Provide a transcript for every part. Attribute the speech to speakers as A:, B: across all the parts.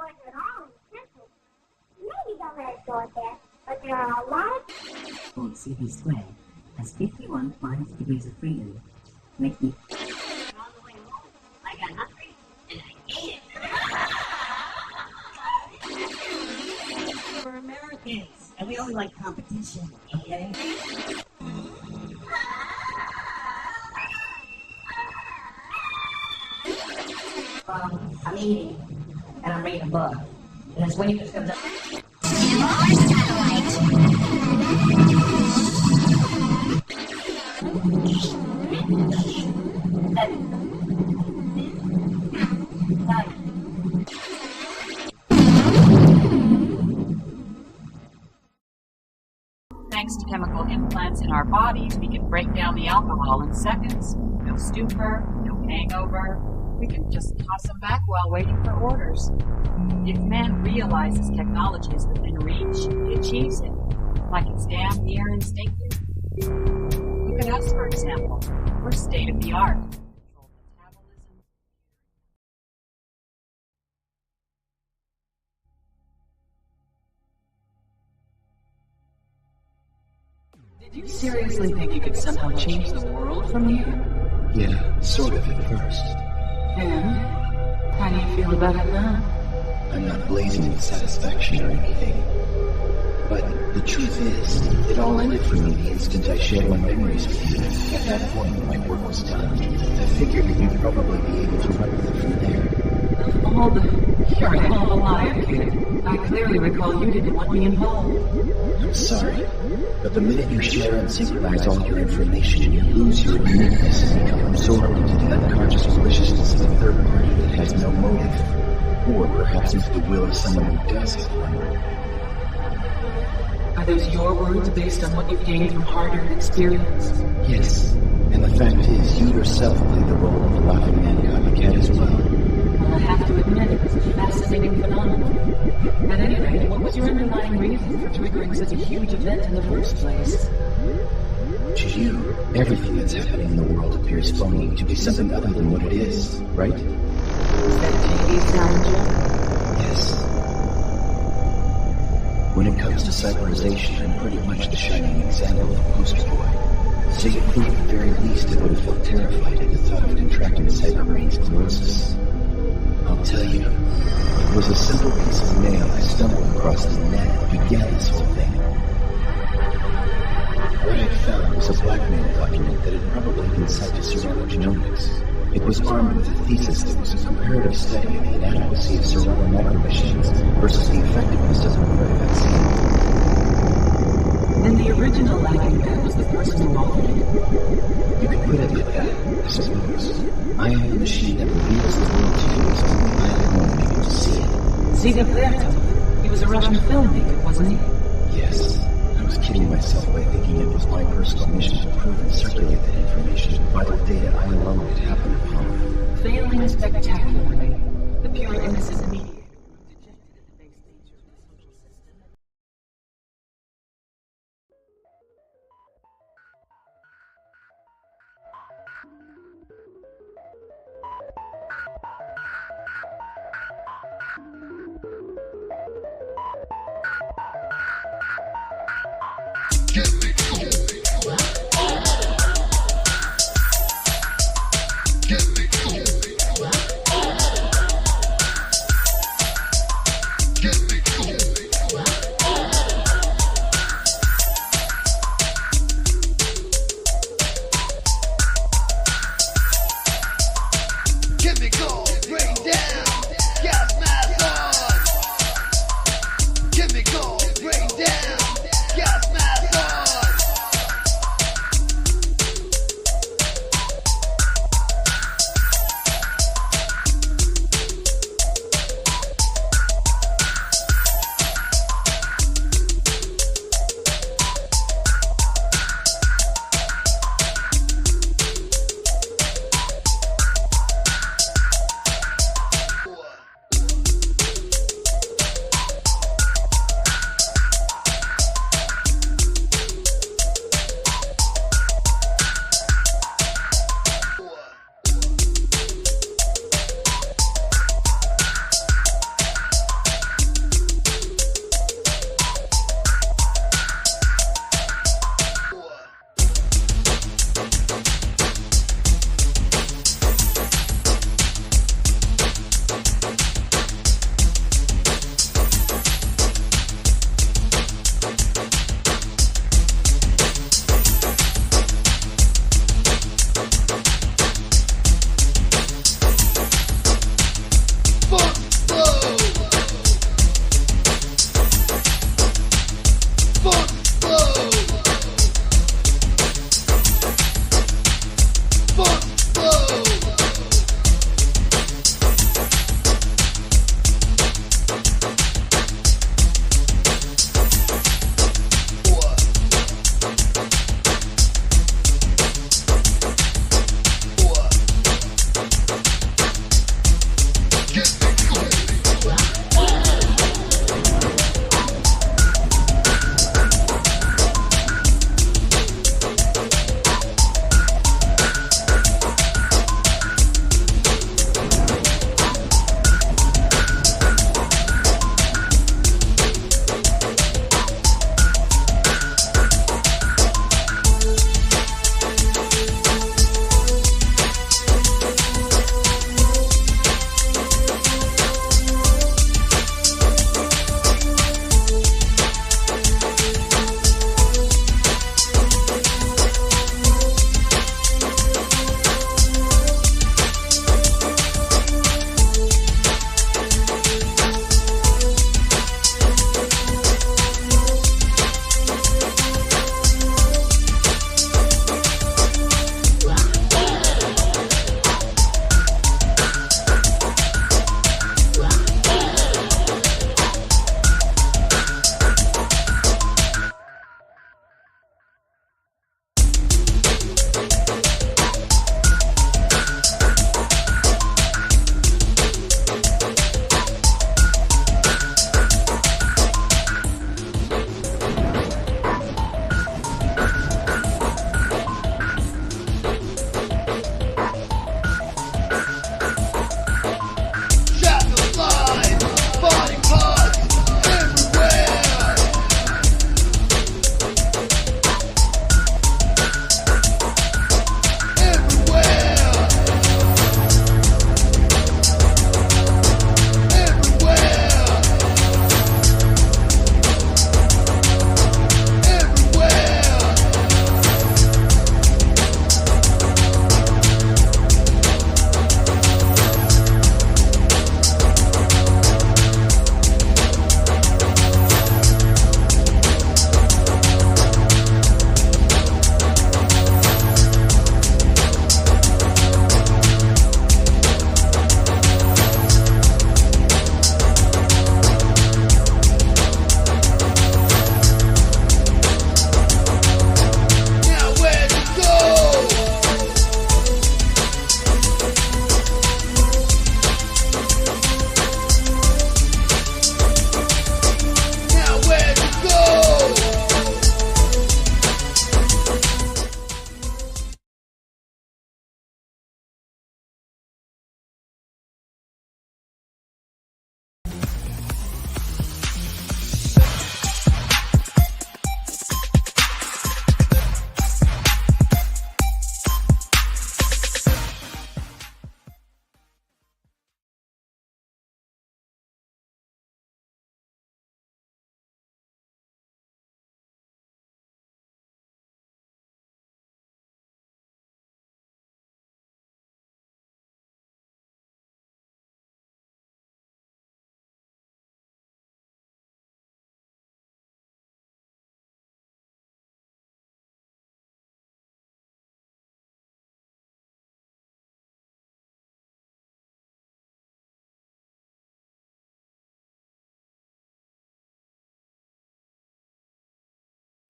A: words at all simple. Maybe don't let it go at that, but there are a lot of...
B: CV squared has 51 minus degrees of freedom, making...
A: I got hungry, and I ate it.
B: We're Americans, and we only like competition, okay? I'm eating, and I'm reading a book. And that's when you just comes up.
C: Thanks to chemical implants in our bodies, we can break down the alcohol in seconds. No stupor, no hangover. We can just toss them back while waiting for orders. If man realizes technology is within reach, he achieves it, like it's damn near instinctive. Look at us, for example. We're state-of-the-art. Control metabolism.
D: Did you seriously think you could somehow change the world from here?
E: Yeah, sort of at first.
D: And how do you feel about it now?
E: I'm not blazing with satisfaction or anything. But the truth is, it all ended for me the instant I shared my memories with you. At that point, my work was done. I figured you'd probably be able to run with it from there.
D: You're a hell of a liar, kid. I clearly recall you didn't want me involved.
E: I'm sorry, but the minute you share and synchronize all your information, you lose your uniqueness and become absorbed into the unconscious maliciousness of a third party that has no motive. Or perhaps into the will of someone who does have one.
D: Are those your words based on what you've gained from hard-earned experience?
E: Yes, and the fact is, you yourself played the role of a laughing man copycat as well.
D: Well, I have to admit, it was a fascinating phenomenon. At any rate, what was your underlying reason for triggering such a huge event in the first place?
E: To you, everything that's happening in the world appears phony to be something other than what it is, right?
D: Is that TV sound, Joe?
E: Yes. When it comes to cyberization, I'm pretty much the shining example of a poster boy. So you'd think at the very least I would have felt terrified at the thought of contracting cyberbrain sclerosis. I'll tell you, it was a simple piece of mail I stumbled across the net that began this whole thing. What I found was a blackmail document that had probably been sent to Cerebral Genomics. It was armed with a thesis that was a comparative study of the inadequacy of cerebral micromachines versus the effectiveness of the mRNA vaccine.
D: Then the original lacking man was the person who offered it.
E: You could put it like that, I suppose. I am the machine that reveals the world to you as only I have known able to see it.
D: Ziga Vertov. He was a Russian filmmaker, wasn't he?
E: Yes. I was kidding myself by thinking it was my personal mission to prove and circulate that information, vital data I alone could happen upon.
D: Failing spectacularly. The pure innocent mediator who dejected at the base nature of the social system.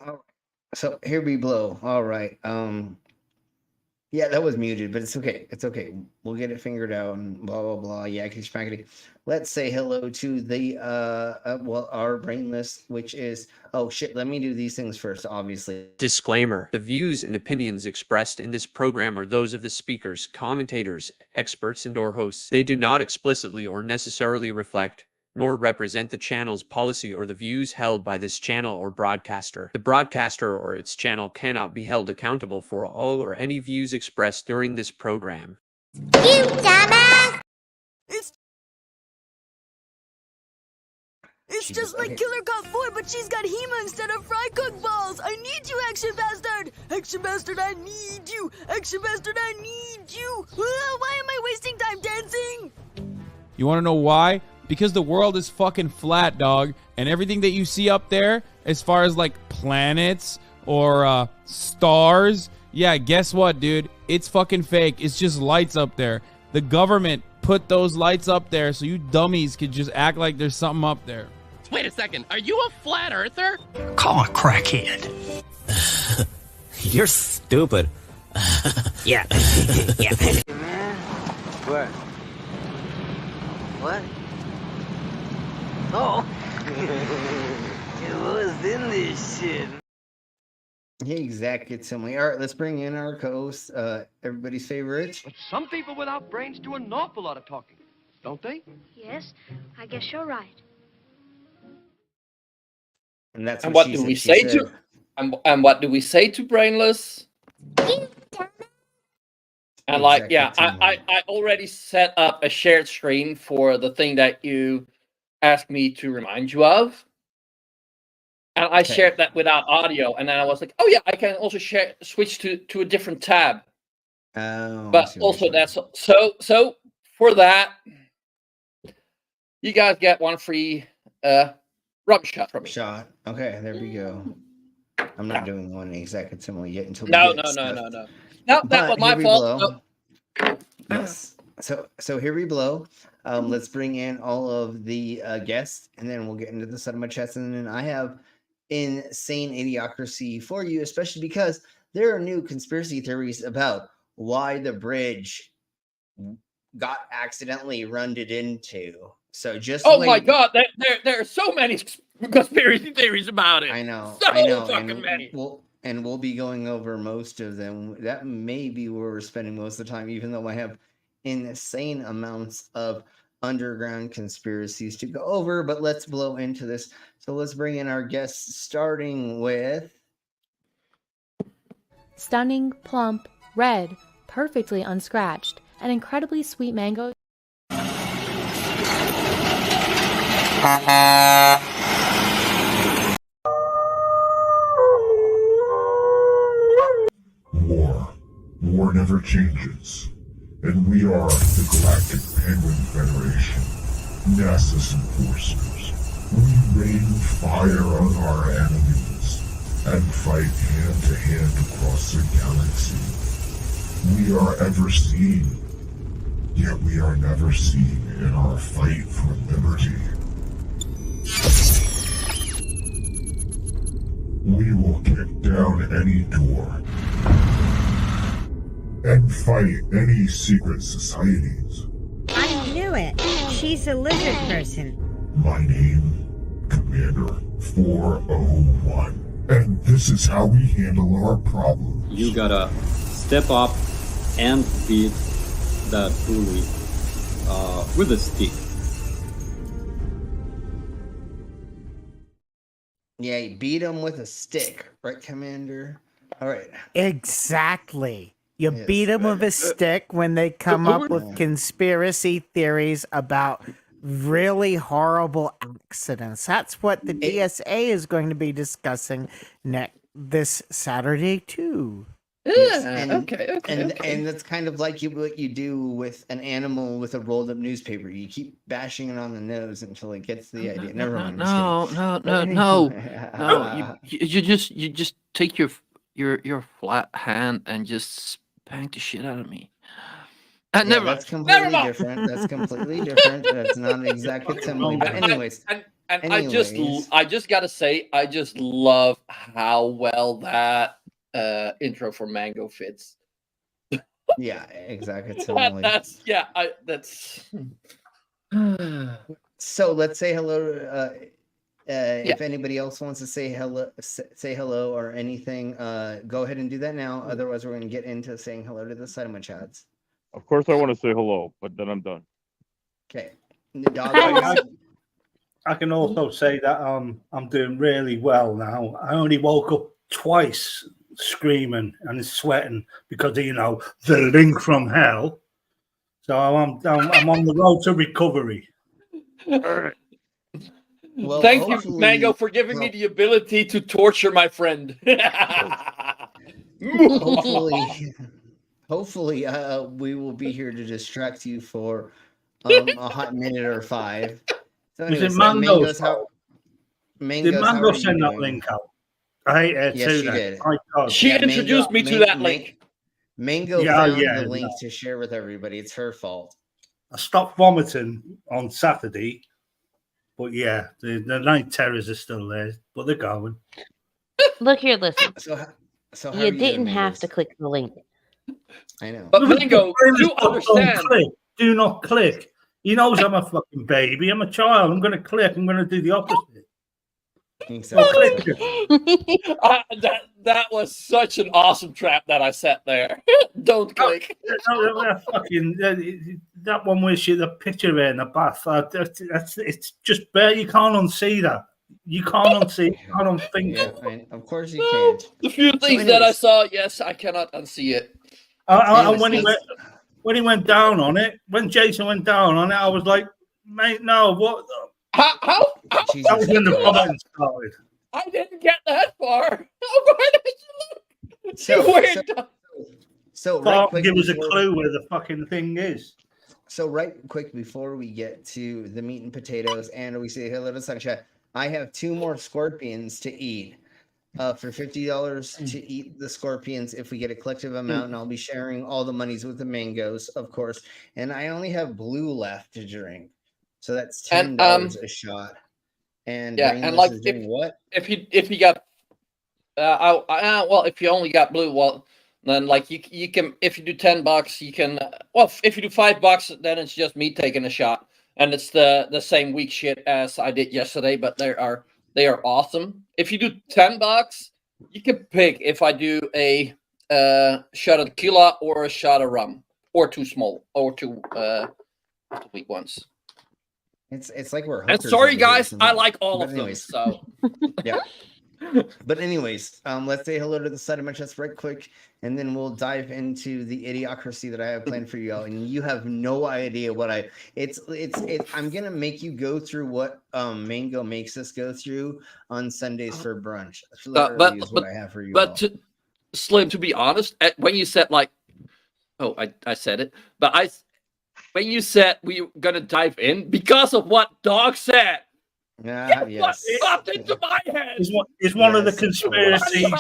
F: All right. So here we blow. All right. Yeah, that was muted, but it's okay. It's okay. We'll get it figured out and blah blah blah. Yeah, let's say hello to the our brainless, which is oh shit. Let me do these things first. Obviously,
G: Disclaimer: the views and opinions expressed in this program are those of the speakers, commentators, experts, and/or hosts. They do not explicitly or necessarily reflect nor represent the channel's policy or the views held by this channel or broadcaster. The broadcaster or its channel cannot be held accountable for all or any views expressed during this program.
A: You dumbass!
H: It's
F: Jesus,
H: just like
F: okay.
H: Killer Cop 4, but she's got Hema instead of fry cook balls. I need you, Action Bastard. Action Bastard, I need you. Action Bastard, I need you. Why am I wasting time dancing?
I: You want to know why? Because the world is fucking flat, dog. And everything that you see up there, as far as like planets or stars, yeah, guess what, dude? It's fucking fake. It's just lights up there. The government put those lights up there so you dummies could just act like there's something up there.
J: Wait a second, are you a flat earther?
K: Call a crackhead. You're stupid. Yeah. Yeah.
L: What? What? Oh. What's in this shit?
F: yeah, exactly. Similar. All right, let's bring in our co-host, everybody's favorite.
M: But some people without brains do an awful lot of talking, don't they?
A: Yes, I guess you're right.
F: And that's
N: And what
F: she
N: do
F: said.
N: we
F: She
N: say
F: said,
N: to and what do we say to brainless? And like, yeah, I already set up a shared screen for the thing that you asked me to remind you of. And I shared that without audio, and then I was like, oh yeah, I can also switch to a different tab.
F: Oh,
N: but also that's so for that, you guys get one free rubber shot from me.
F: Shot. Okay, there we go. I'm not doing one exact similar yet until
N: No,
F: we
N: no,
F: get
N: no,
F: stuff.
N: no, no. No, that was my fault.
F: No. Yes. So here we blow. Let's bring in all of the guests, and then we'll get into the side of my chest. And then I have insane idiocracy for you, especially because there are new conspiracy theories about why the bridge got accidentally run-ed into. So just
N: my god, there are so many conspiracy theories about it.
F: I know,
N: so
F: I know,
N: fucking many.
F: We'll be going over most of them. That may be where we're spending most of the time, even though I have insane amounts of underground conspiracies to go over. But let's blow into this. So let's bring in our guests, starting with
O: stunning, plump, red, perfectly unscratched, and incredibly sweet mango.
P: War never changes, and we are the Galactic Penguin Federation, NASA's enforcers. We rain fire on our enemies and fight hand-to-hand across the galaxy. We are ever seen, yet we are never seen in our fight for liberty. We will kick down any door and fight any secret societies.
Q: I knew it. She's a lizard person.
P: My name, Commander 401. And this is how we handle our problems.
R: You gotta step up and beat that bully with a stick.
F: yeah, you beat him with a stick, right, Commander? All right.
S: Exactly. You beat them with a stick when they come up with conspiracy theories about really horrible accidents. That's what the DSA is going to be discussing this Saturday too.
N: Okay.
F: And that's kind of like what you do with an animal with a rolled up newspaper. You keep bashing it on the nose until it gets the idea. Never mind.
N: No. You just take your flat hand and just spank the shit out of me.
F: That's completely different. That's completely different. That's not exactly similar. But anyways,
N: And
F: Anyways.
N: I just gotta say, I just love how well that intro for Mango fits.
F: Yeah, exactly. Totally.
N: That's that's.
F: So let's say hello. If anybody else wants to say hello or anything, go ahead and do that now. Otherwise, we're going to get into saying hello to the side of my chats.
T: Of course, I want to say hello, but then I'm done.
F: Okay. The dog.
U: I can also say that I'm doing really well now. I only woke up twice screaming and sweating because of, the link from hell. So I'm on the road to recovery.
N: Well, thank you, Mango, for giving me the ability to torture my friend.
F: hopefully, we will be here to distract you for a hot minute or 5. So
U: Was
F: anyways,
U: it Mango's
F: Mango's,
U: did Mango send that link out? I hate it
F: yes,
U: too.
F: She did.
N: She introduced me to that link.
F: Mango found the link to share with everybody. It's her fault.
U: I stopped vomiting on Saturday, but yeah, the night terrors are still there, but they're going.
V: Look here, listen.
F: So
V: you didn't have to click the link.
F: I know.
N: But Mango, you understand.
U: Do not click. He knows I'm a fucking baby. I'm a child. I'm going to click. I'm going to do the opposite.
F: Exactly.
N: That was such an awesome trap that I set there. Don't click.
U: That one where the picture in the bath. It's just bare. You can't unsee that. You can't unsee it. You can't unthink it.
F: Of course you can't.
N: The few things that I saw, yes, I cannot unsee it.
U: And when he went down on it, when Jason went down on it, I was like, mate, no, what?
N: How?
U: That was when the vomiting started.
N: I didn't get that far. Where did you look?
F: So right quick,
U: give us a clue where the fucking thing is.
F: So right quick before we get to the meat and potatoes and we say hello to Sunshine, I have 2 more scorpions to eat. For $50 to eat the scorpions if we get a collective amount, and I'll be sharing all the monies with the mangoes, of course. And I only have blue left to drink, so that's $10 a shot. And
N: yeah, and like if you got if you only got blue, well then like you can, if you do $10, you can if you do $5, then it's just me taking a shot, and it's the same weak shit as I did yesterday, but they are awesome. If you do $10, you can pick if I do a shot of tequila or a shot of rum, or 2 small, or 2 weak ones.
F: It's like we're.
N: And sorry, guys, I like all of them. So
F: yeah. But anyways, let's say hello to the side of my chest right quick, and then we'll dive into the idiocracy that I have planned for you all. And you have no idea what I'm gonna make you go through what Mango makes us go through on Sundays for brunch. Literally is what I have for you.
N: But Slim, to be honest, when you said I said it, but when you said we were gonna dive in because of what Dog said.
F: Yes.
N: What popped into my head?
U: It's one of the conspiracies.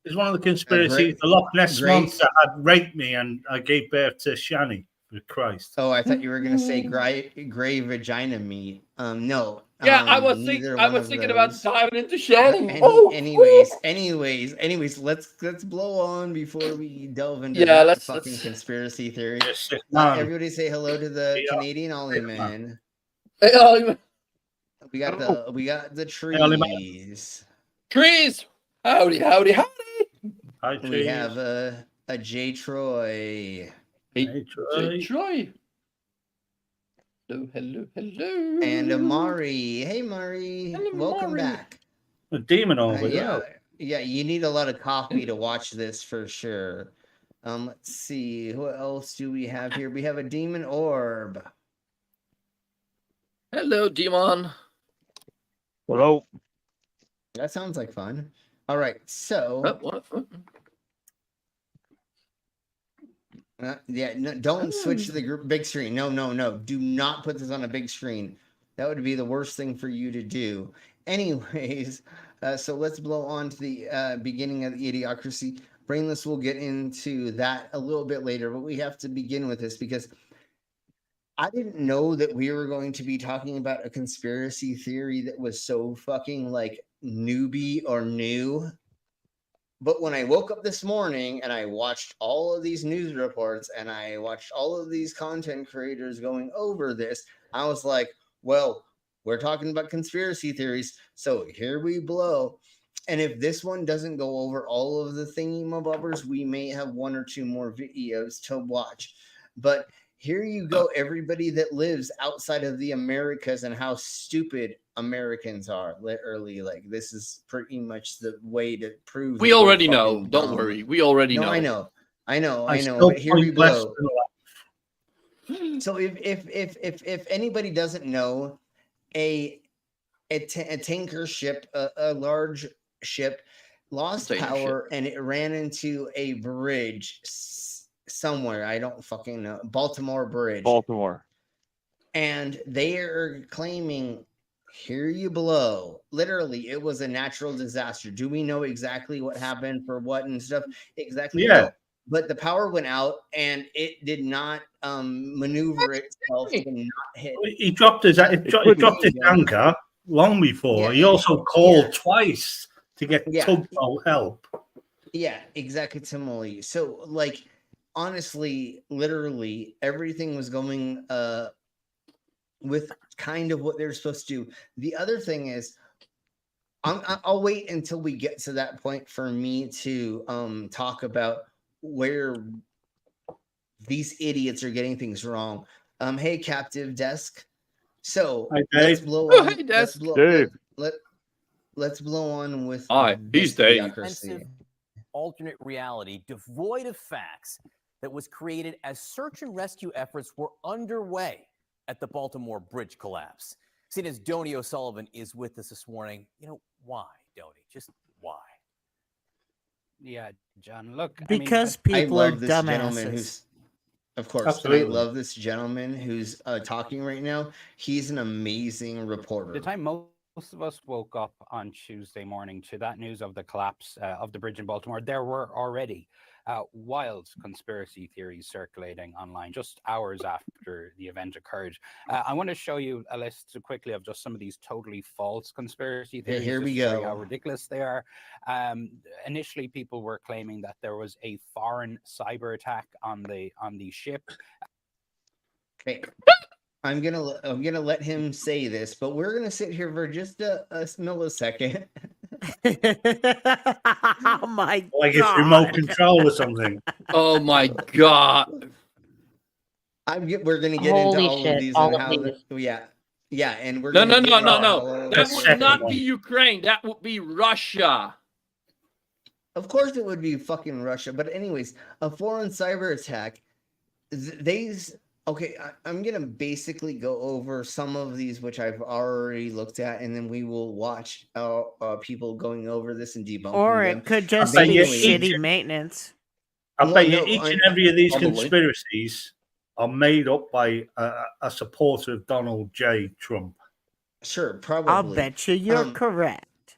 U: It's one of the conspiracies. The Loch Ness monster had raped me, and I gave birth to Shani. For Christ.
F: Oh, I thought you were gonna say gray vagina meat. No.
N: Yeah, I was thinking about diving into Shani.
F: Anyways, let's blow on before we delve into let's conspiracy theory. Everybody say hello to the Canadian Ollie Man.
N: Hey, Ollie Man.
F: We got the trees.
N: Trees. Howdy.
U: Hi,
F: we have a J Troy.
U: Hey, Troy.
N: J Troy. Hello.
F: And Amari. Hey, Mari. Welcome back.
U: A demon over there.
F: Yeah, you need a lot of coffee to watch this for sure. Let's see. Who else do we have here? We have a demon orb.
N: Hello, demon.
T: Hello.
F: That sounds like fun. All right, so don't switch to the big screen. No. Do not put this on a big screen. That would be the worst thing for you to do. Anyways, so let's blow on to the beginning of the idiocracy. Brainless will get into that a little bit later, but we have to begin with this because I didn't know that we were going to be talking about a conspiracy theory that was so fucking like newbie or new. But when I woke up this morning and I watched all of these news reports and I watched all of these content creators going over this, I was like, well, we're talking about conspiracy theories, so here we blow. And if this one doesn't go over all of the thingy-mabobbers, we may have one or two more videos to watch. But here you go, everybody that lives outside of the Americas and how stupid Americans are. Literally, like, this is pretty much the way to prove
N: We
F: that we're
N: already know.
F: fucking
N: Don't
F: dumb.
N: worry. We already
F: No,
N: know.
F: I know.
U: I
F: But
U: still
F: here we
U: point less
F: blow.
U: than left.
F: So if anybody doesn't know, a tanker ship, a large ship, lost
N: Container
F: power and it ran into a bridge somewhere. I don't fucking know. Baltimore Bridge.
T: Baltimore.
F: And they are claiming, here you blow. Literally, it was a natural disaster. Do we know exactly what happened for what and stuff? Exactly.
U: Yeah.
F: No. But the power went out and it did not maneuver itself to not hit.
U: He dropped his anchor long before.
F: Yeah.
U: He also called twice to get tugboat help.
F: Yeah, exactly, Timothy. So, like, honestly, literally, everything was going with kind of what they're supposed to do. The other thing is, I'll wait until we get to that point for me to talk about where these idiots are getting things wrong. Hey, Captive Desk. So let's blow on.
N: Hey, Desk.
F: Let's blow on with.
N: He's Dave.
B: Expensive alternate reality devoid of facts that was created as search and rescue efforts were underway at the Baltimore Bridge collapse. Seeing as Donnie O'Sullivan is with us this morning, why, Donnie? Just why?
C: Yeah, John, look.
S: Because people are dumbasses.
F: Of course.
U: Absolutely.
F: And I love this gentleman who's talking right now. He's an amazing reporter.
C: The time most of us woke up on Tuesday morning to that news of the collapse of the bridge in Baltimore, there were already wild conspiracy theories circulating online just hours after the event occurred. I want to show you a list quickly of just some of these totally false conspiracy theories.
F: Here we
C: just to show
F: go.
C: you how ridiculous they are. Initially, people were claiming that there was a foreign cyber attack on the ship.
F: Okay. I'm gonna let him say this, but we're gonna sit here for just a millisecond.
S: Oh my
U: Like
S: god!
U: it's remote control or something.
N: Oh my god!
F: We're gonna get
V: Holy
F: into all
V: shit,
F: of these
V: all
F: and
V: of
F: how.
V: these.
F: Yeah, and we're
N: No.
F: gonna get into all
N: That
F: of
N: would not be Ukraine. That would be Russia.
F: Of course, it would be fucking Russia. But anyways, a foreign cyber attack. Okay, I'm gonna basically go over some of these which I've already looked at, and then we will watch people going over this and debunking
S: Or
F: them.
S: it could just be shitty maintenance.
U: I bet you
F: no,
U: each and
F: I'm-
U: every of these
F: probably.
U: conspiracies are made up by a supporter of Donald J. Trump.
F: Sure, probably.
S: I'll bet you're correct.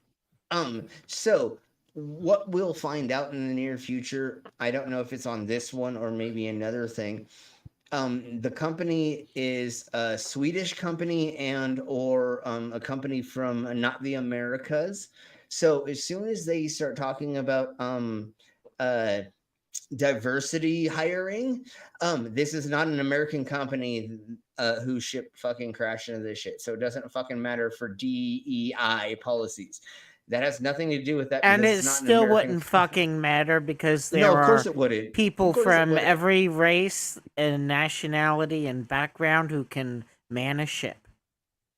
F: So what we'll find out in the near future, I don't know if it's on this one or maybe another thing. The company is a Swedish company and or a company from not the Americas. So as soon as they start talking about diversity hiring, this is not an American company who shipped fucking crash into this shit. So it doesn't fucking matter for DEI policies. That has nothing to do with that.
S: And
F: because
S: it
F: it's not an
S: still
F: American
S: wouldn't fucking matter because there
F: No, of course
S: are
F: it wouldn't.
S: people
F: Of course it
S: from
F: wouldn't.
S: every race and nationality and background who can man a ship.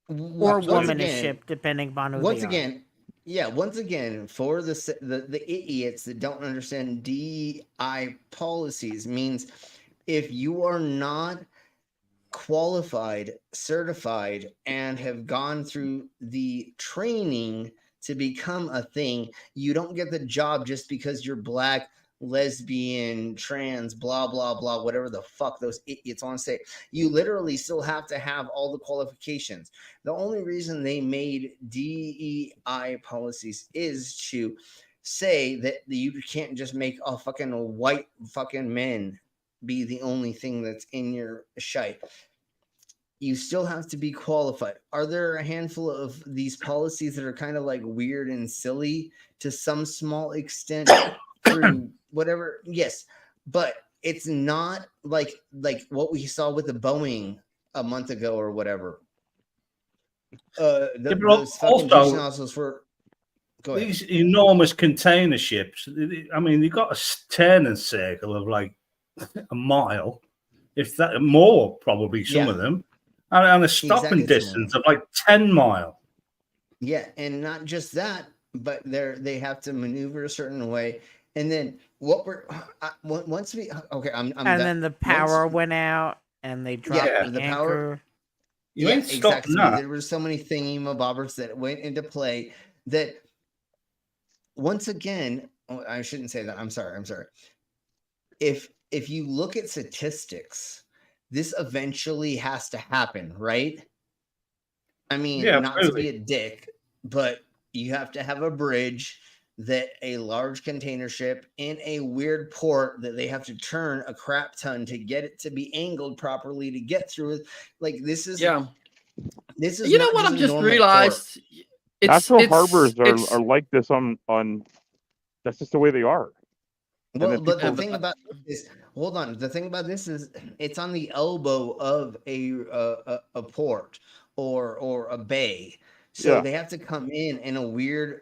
S: Or
F: Once
S: woman a
F: again-
S: ship, depending upon who
F: Once
S: they are.
F: again, once again, for the idiots that don't understand DEI policies, means if you are not qualified, certified, and have gone through the training to become a thing, you don't get the job just because you're black, lesbian, trans, blah, blah, blah, whatever the fuck those idiots want to say. You literally still have to have all the qualifications. The only reason they made DEI policies is to say that you can't just make a fucking white fucking men be the only thing that's in your shite. you still have to be qualified. Are there a handful of these policies that are kind of like weird and silly to some small extent through whatever? Yes, but it's not like what we saw with the Boeing a month ago or whatever. Those fucking douche nozzles were.
U: These enormous container ships. I mean, you've got a turning circle of like a mile, if that more, probably some of them, and a stopping distance of like 10 miles.
F: Yeah, and not just that, but they have to maneuver a certain way, and then what we're once we okay, I'm
S: and then the power went out, and they dropped the anchor.
F: Power.
U: You ain't stopping that.
F: There were so many thingy-mabobbers that went into play that. Once again, I shouldn't say that. I'm sorry. If you look at statistics, this eventually has to happen, right? I mean, not to be a dick, but you have to have a bridge that a large container ship in a weird port that they have to turn a crap ton to get it to be angled properly to get through it. Like this is This is
N: you know what I've just realized.
T: Natural harbors are like this on. That's just the way they are.
F: Well, but the thing about this, hold on. The thing about this is, it's on the elbow of a port or a bay, so they have to come in a weird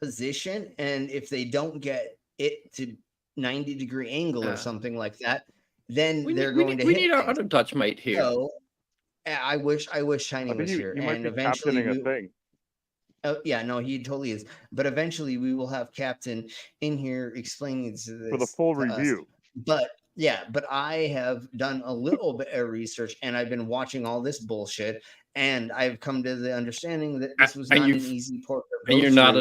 F: position, and if they don't get it to 90-degree angle or something like that, then we need
N: our other Dutch mate here.
F: So, I wish Shiny was here, and eventually
T: a thing.
F: Oh yeah, no, he totally is. But eventually, we will have Captain in here explaining this
T: for the full review.
F: But I have done a little bit of research, and I've been watching all this bullshit, and I've come to the understanding that this was not an easy port to go
N: you're not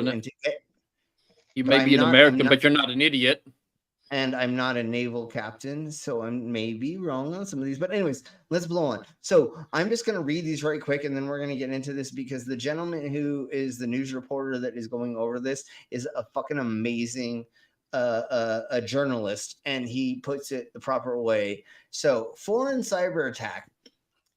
N: you may be an American, but you're not an idiot.
F: And I'm not a naval captain, so I may be wrong on some of these. But anyways, let's blow on. So I'm just going to read these right quick, and then we're going to get into this because the gentleman who is the news reporter that is going over this is a fucking amazing a journalist, and he puts it the proper way. So, foreign cyber attack.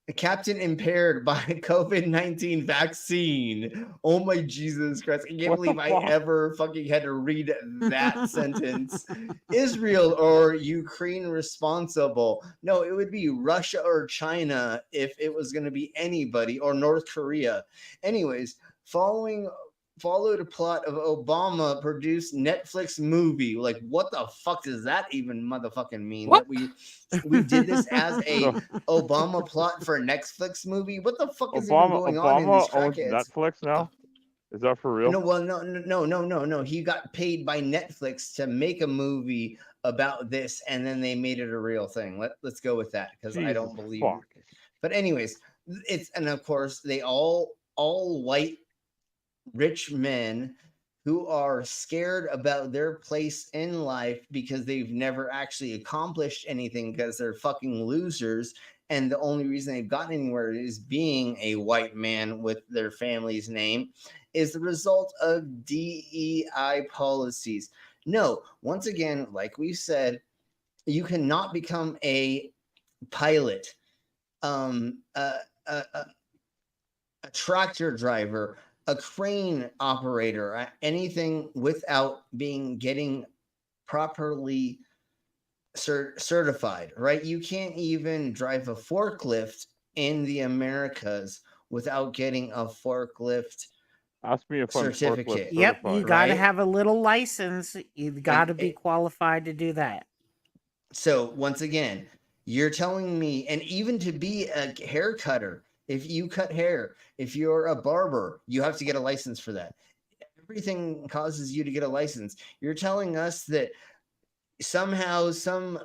F: The captain impaired by COVID-19 vaccine. Oh my Jesus Christ. I can't believe I ever fucking had to read that sentence. Israel or Ukraine responsible. No, it would be Russia or China if it was going to be anybody, or North Korea. Anyways, followed a plot of Obama produced Netflix movie. Like, what the fuck does that even motherfucking mean? What? That we did this as a Obama plot for a Netflix movie? What the fuck is even going on in these crackheads?
T: Owns Netflix now? Is that for real?
F: No, well, no. He got paid by Netflix to make a movie about this, and then they made it a real thing. Let's go with that, because I don't believe it. But anyways, and of course they all white rich men who are scared about their place in life because they've never actually accomplished anything because they're fucking losers, and the only reason they've gotten anywhere is being a white man with their family's name, is the result of DEI policies. No, once again, like we said, you cannot become a pilot, a tractor driver, a crane operator, anything without getting properly certified, right? You can't even drive a forklift in the Americas without getting a forklift certificate.
S: Yep, you got to have a little license. You've got to be qualified to do that.
F: So once again, you're telling me, and even to be a hair cutter, if you cut hair, if you're a barber, you have to get a license for that. Everything causes you to get a license. You're telling us that somehow some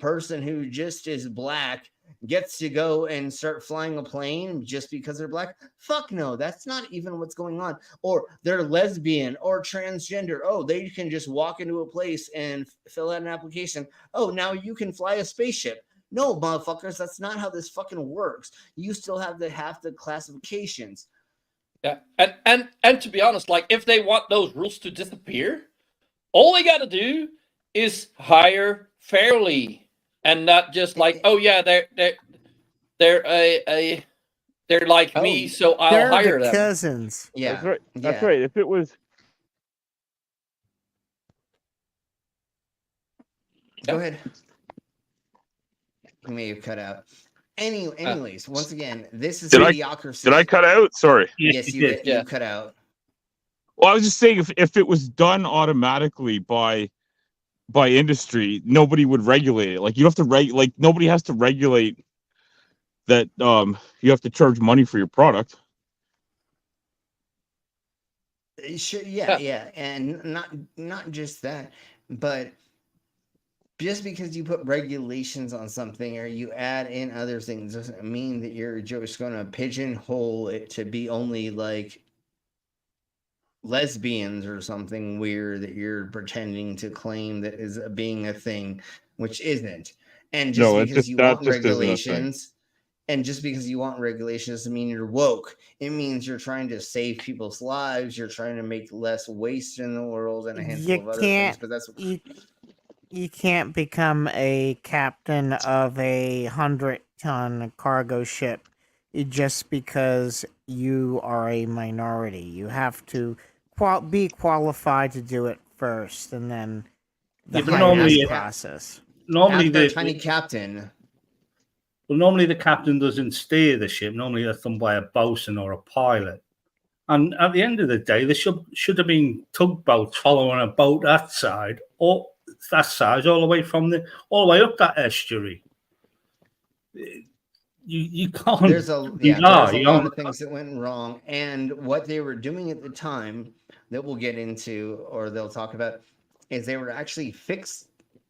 F: person who just is black gets to go and start flying a plane just because they're black? Fuck no, that's not even what's going on. Or they're lesbian or transgender. Oh, they can just walk into a place and fill out an application. Oh, now you can fly a spaceship. No, motherfuckers, that's not how this fucking works. You still have the classifications.
N: Yeah, and to be honest, like, if they want those rules to disappear, all they got to do is hire fairly, and not just like, oh yeah, they're like me, so I'll
S: They're
N: hire
S: the
N: them.
S: cousins.
F: Yeah,
T: That's right. That's
F: yeah.
T: right. If it was,
F: Go ahead. You may have cut out. Anyways, once again, this is Idiocracy.
T: Did I cut out? Sorry.
F: Yes, you did. You cut out.
T: Well, I was just saying, if it was done automatically by industry, nobody would regulate it. Like you have to like nobody has to regulate that. You have to charge money for your product.
F: Sure, yeah, and not just that, but just because you put regulations on something or you add in other things doesn't mean that you're just going to pigeonhole it to be only like lesbians or something weird that you're pretending to claim that is being a thing, which isn't. And just because you want regulations, and just because you want regulations doesn't mean you're woke. It means you're trying to save people's lives. You're trying to make less waste in the world and a handful of other things. But that's
S: you can't become a captain of a 100-ton cargo ship just because you are a minority. You have to be qualified to do it first, and then the hiring process.
U: Normally,
F: the tiny captain.
U: Well, normally the captain doesn't steer the ship. Normally that's done by a bosun or a pilot. And at the end of the day, there should have been tugboats following a boat that side or that size all the way up that estuary. You can't.
F: There's a lot of things that went wrong, and what they were doing at the time that we'll get into, or they'll talk about, is they were actually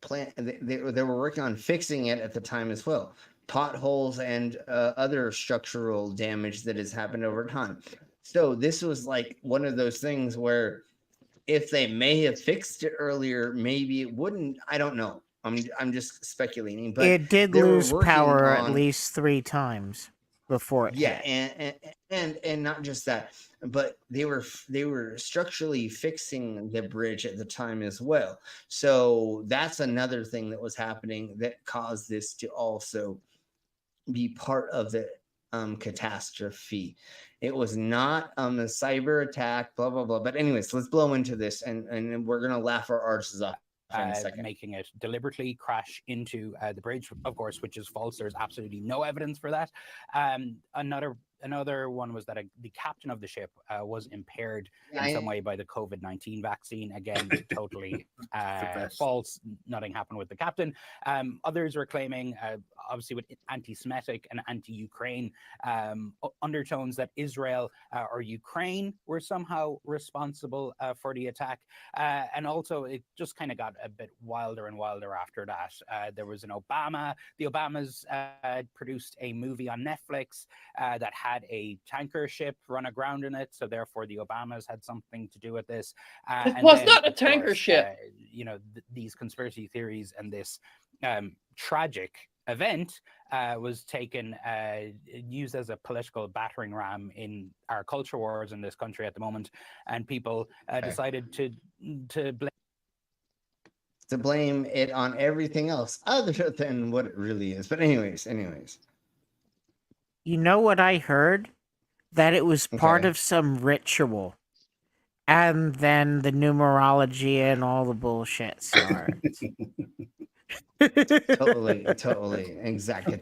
F: they were working on fixing it at the time as well. Potholes and other structural damage that has happened over time. So this was like one of those things where if they may have fixed it earlier, maybe it wouldn't. I don't know. I'm just speculating. But
S: it did lose power at least 3 times before it hit.
F: and not just that, but they were structurally fixing the bridge at the time as well. So that's another thing that was happening that caused this to also be part of the catastrophe. It was not a cyber attack, blah blah blah. But anyways, let's blow into this, and we're gonna laugh our arses off in a second.
C: Making it deliberately crash into the bridge, of course, which is false. There's absolutely no evidence for that. Another one was that the captain of the ship was impaired in some way by the COVID-19 vaccine. Again, totally false. Nothing happened with the captain. Others were claiming, obviously with anti-Semitic and anti-Ukraine undertones, that Israel or Ukraine were somehow responsible for the attack. And also, it just kind of got a bit wilder and wilder after that. There was the Obamas produced a movie on Netflix that had a tanker ship run aground in it, so therefore the Obamas had something to do with this.
N: It was not a tanker ship.
C: These conspiracy theories and this tragic event was taken, used as a political battering ram in our culture wars in this country at the moment, and people decided to
F: blame it on everything else other than what it really is. But anyways.
S: You know what I heard? That it was part of some ritual. And then the numerology and all the bullshit starts.
F: Totally. Exactly.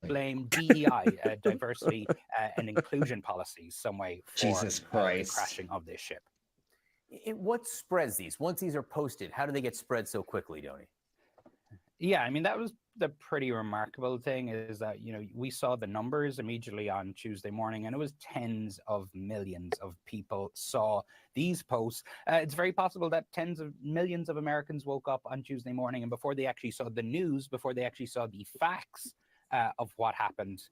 C: Blame DEI, diversity and inclusion policies, some way for
F: Jesus Christ.
C: The crashing of this ship.
B: What spreads these? Once these are posted, how do they get spread so quickly, Donnie?
C: Yeah, I mean, that was the pretty remarkable thing, is that, we saw the numbers immediately on Tuesday morning, and it was tens of millions of people saw these posts. It's very possible that tens of millions of Americans woke up on Tuesday morning, and before they actually saw the news, before they actually saw the facts of what happened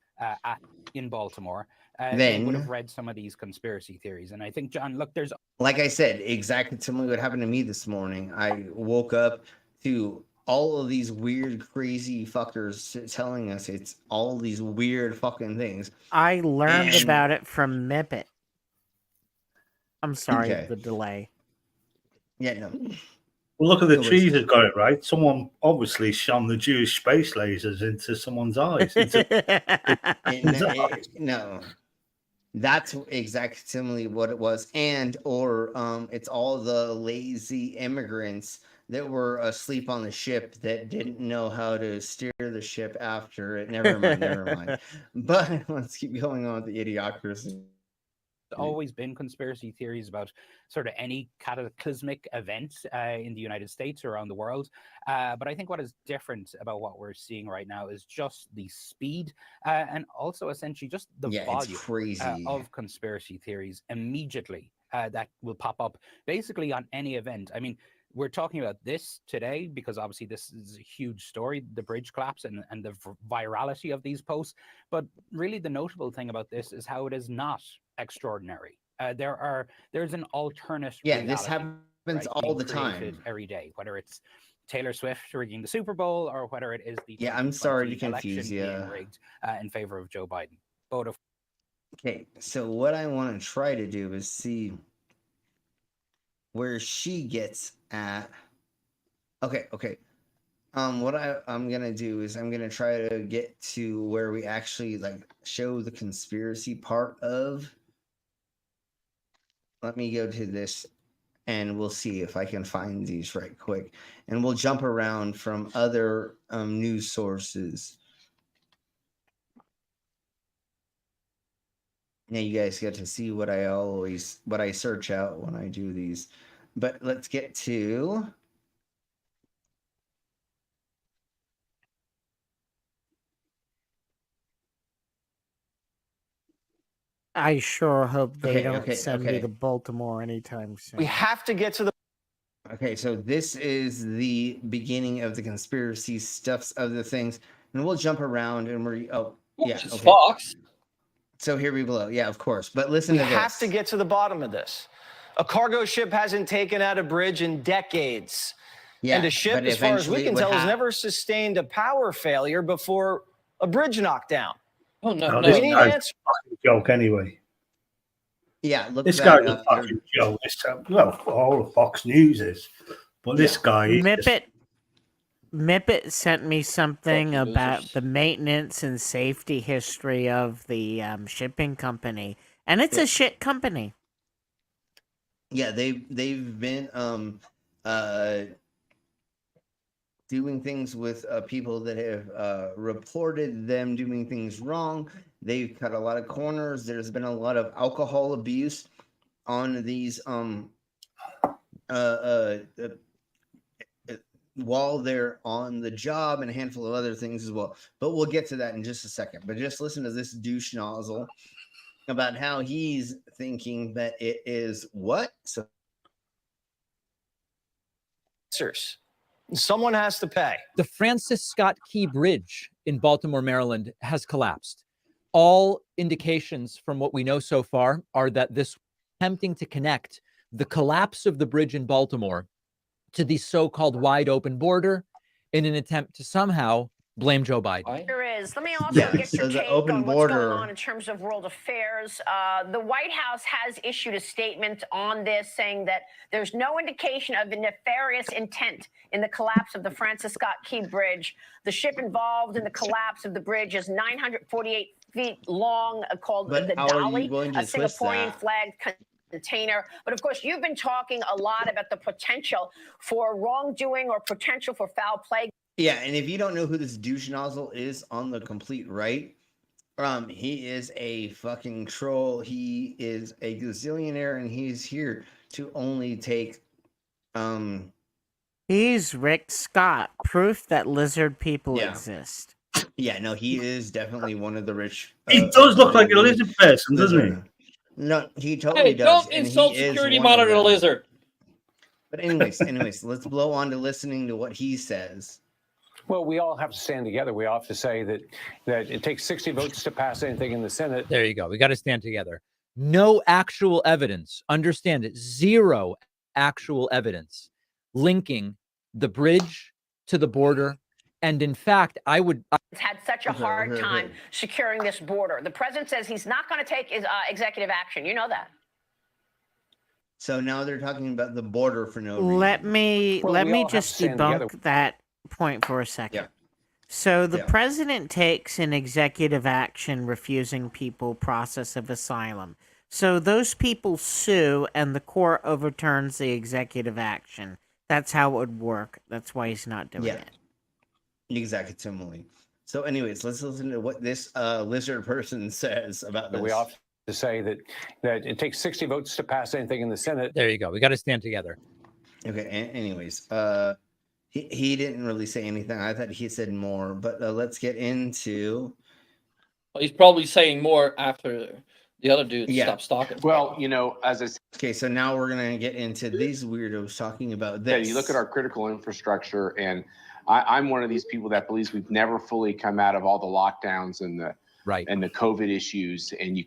C: in Baltimore, they would have read some of these conspiracy theories. And I think, John, look, there's...
F: Like I said, exactly similar what happened to me this morning. I woke up to all of these weird, crazy fuckers telling us it's all these weird fucking things.
S: I learned about it from Mippet. I'm sorry, the delay.
F: Yeah, no.
U: Well, look at the
F: So
U: trees that got it right. Someone obviously shone the Jewish space lasers into someone's eyes.
F: No, that's exactly what it was, or it's all the lazy immigrants that were asleep on the ship that didn't know how to steer the ship after it. Never mind. But let's keep going on with the idiocracy.
C: Always been conspiracy theories about sort of any cataclysmic event in the United States or around the world. But I think what is different about what we're seeing right now is just the speed and also essentially just the volume of conspiracy theories immediately that will pop up basically on any event. I mean, we're talking about this today because obviously this is a huge story, the bridge collapse and the virality of these posts. But really the notable thing about this is how it is not extraordinary. There's an alternate reality,
F: this happens all the time
C: every day, whether it's Taylor Swift rigging the Super Bowl or whether it is the
F: I'm sorry to confuse you
C: being rigged in favor of Joe Biden.
F: Okay, so what I want to try to do is see where she gets at. Okay. What I'm gonna do is I'm gonna try to get to where we actually show the conspiracy part of. Let me go to this, and we'll see if I can find these right quick, and we'll jump around from other news sources. Now you guys get to see what I search out when I do these. But let's get to
S: I sure hope they don't send me to Baltimore anytime soon.
D: We have to get to the.
F: Okay, so this is the beginning of the conspiracy stuffs of the things, and we'll jump around and
D: Fox.
F: So here we go. Yeah, of course. But listen to this.
D: We have to get to the bottom of this. A cargo ship hasn't taken out a bridge in decades.
F: Yeah,
D: and a ship, as far as we can tell, has never sustained a power failure before a bridge knockdown.
U: We need an answer. Joke anyway.
F: Yeah, look.
U: This guy's a fucking joke. Well, all of Fox News is, but this guy.
S: Mippet sent me something about the maintenance and safety history of the shipping company, and it's a shit company.
F: Yeah, they've been doing things with people that have reported them doing things wrong. They've cut a lot of corners. There's been a lot of alcohol abuse on these while they're on the job, and a handful of other things as well. But we'll get to that in just a second. But just listen to this douche nozzle about how he's thinking that it is what? So
D: someone has to pay.
E: The Francis Scott Key Bridge in Baltimore, Maryland has collapsed. All indications from what we know so far are that this attempting to connect the collapse of the bridge in Baltimore to the so-called wide open border in an attempt to somehow blame Joe Biden.
W: There is. Let me also get your take on what's going on in terms of world affairs. The White House has issued a statement on this saying that there's no indication of a nefarious intent in the collapse of the Francis Scott Key Bridge. The ship involved in the collapse of the bridge is 948 feet long, called the Dolly, a Singaporean flagged container. But of course, you've been talking a lot about the potential for wrongdoing or potential for foul play.
F: Yeah, and if you don't know who this douche nozzle is on the complete right, he is a fucking troll. He is a gazillionaire, and he's here to only take
S: He's Rick Scott, proof that lizard people exist.
F: Yeah, no, he is definitely one of the rich.
U: He does look like a lizard person, doesn't he?
F: No, he totally does.
N: Don't insult security monitor lizard.
F: But anyways, let's blow on to listening to what he says.
X: Well, we all have to stand together. We all have to say that it takes 60 votes to pass anything in the Senate.
E: There you go. We got to stand together. No actual evidence. Understand it. Zero actual evidence linking the bridge to the border. And in fact, it's
W: had such a hard time securing this border. The president says he's not going to take executive action. You know that.
F: So now they're talking about the border for no reason.
S: Let me
X: Well,
S: let
X: we
S: me
X: all have to
S: just
X: stand
S: debunk
X: together.
S: that point for a second.
F: Yeah.
S: So the
F: Yeah.
S: president takes an executive action refusing people process of asylum. So those people sue and the court overturns the executive action. That's how it would work. That's why he's not doing
F: Yeah.
S: it.
F: Exactly, similarly. So, anyways, let's listen to what this lizard person says about this.
X: We ought to say that it takes 60 votes to pass anything in the Senate.
E: There you go. We got to stand together.
F: Okay. Anyways, he didn't really say anything. I thought he said more, but let's get into.
N: Well, he's probably saying more after the other dude stops talking.
G: Well, you know, as I said,
F: okay, so now we're gonna get into these weirdos talking about this.
G: you look at our critical infrastructure, and I'm one of these people that believes we've never fully come out of all the lockdowns and the COVID issues, and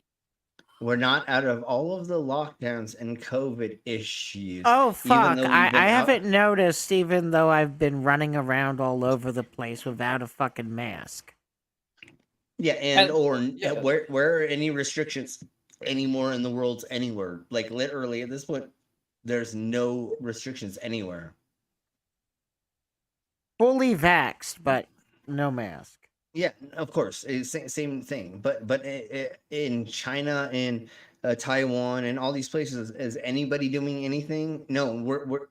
F: we're not out of all of the lockdowns and COVID issues.
S: Oh, fuck.
F: even though we've
S: I
F: been out-
S: haven't noticed, even though I've been running around all over the place without a fucking mask.
F: Yeah, where are any restrictions anymore in the world anywhere? Like literally at this point, there's no restrictions anywhere.
S: Fully vaxxed, but no mask.
F: Yeah, of course, it's same thing. But in China and Taiwan and all these places, is anybody doing anything? No, we're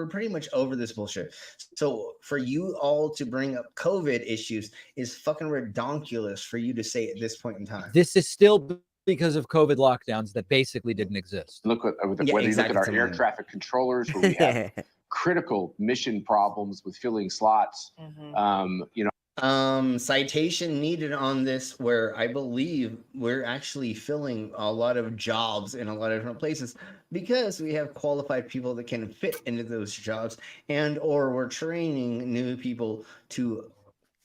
F: pretty much over this bullshit. So for you all to bring up COVID issues is fucking redonkulous for you to say at this point in time.
E: This is still because of COVID lockdowns that basically didn't exist.
G: look at whether you look at our air traffic controllers, where we have critical mission problems with filling slots. You know.
F: Citation needed on this, where I believe we're actually filling a lot of jobs in a lot of different places because we have qualified people that can fit into those jobs, and or we're training new people to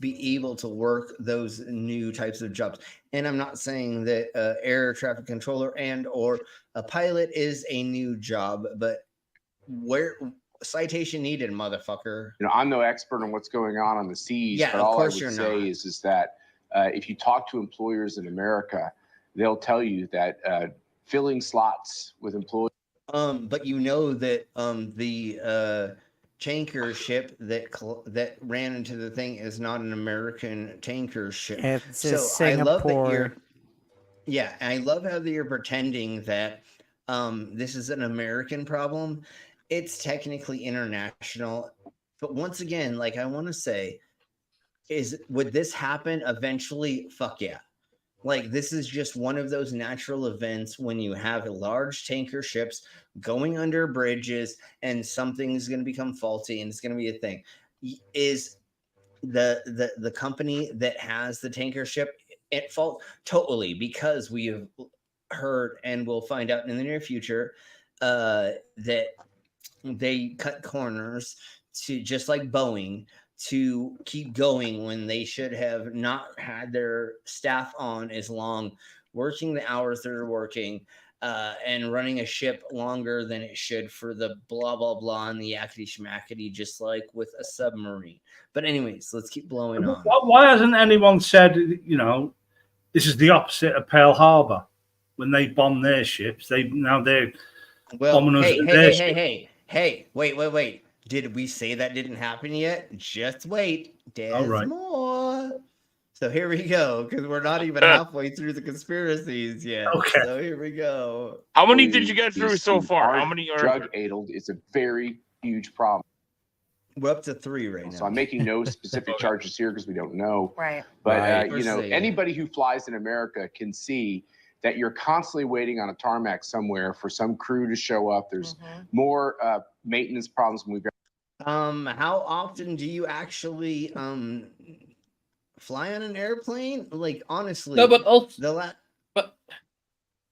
F: be able to work those new types of jobs. And I'm not saying that air traffic controller and or a pilot is a new job, but where citation needed, motherfucker.
G: You know, I'm no expert on what's going on the seas,
F: Yeah,
G: but
F: of
G: all I
F: course
G: would
F: you're
G: say
F: not.
G: is that if you talk to employers in America, they'll tell you that filling slots with employees.
F: But you know that the tanker ship that ran into the thing is not an American tanker ship.
S: It's
F: so I love that
S: Singapore.
F: you're. Yeah, I love how you're pretending that this is an American problem. It's technically international, but once again, like I want to say, would this happen eventually? Fuck yeah. Like this is just one of those natural events when you have large tanker ships going under bridges and something's going to become faulty and it's going to be a thing. Is the company that has the tanker ship at fault? Totally, because we have heard and we'll find out in the near future that they cut corners to, just like Boeing, to keep going when they should have not had their staff on as long, working the hours they're working, and running a ship longer than it should for the blah, blah, blah, and the yakety schmackety, just like with a submarine. But anyways, let's keep blowing on.
U: Why hasn't anyone said, you know, this is the opposite of Pearl Harbor? When they bombed their ships, they're bombing us with their ships.
F: Hey, wait. Did we say that didn't happen yet? Just wait. There's
U: right.
F: more. So here we go, because we're not even halfway through the conspiracies yet.
U: Okay.
F: So here we go.
T: How many did you get through
G: These
T: so
G: who
T: far?
G: are
T: How many are
G: drug-addled? It's a very huge problem.
F: We're up to 3 right now.
G: So I'm making no specific charges here because we don't know.
W: Right.
G: But
F: Right.
G: you know,
F: Say it.
G: anybody who flies in America can see that you're constantly waiting on a tarmac somewhere for some crew to show up. There's more maintenance problems when we go.
F: How often do you actually fly on an airplane? Like honestly,
N: No, but also,
F: but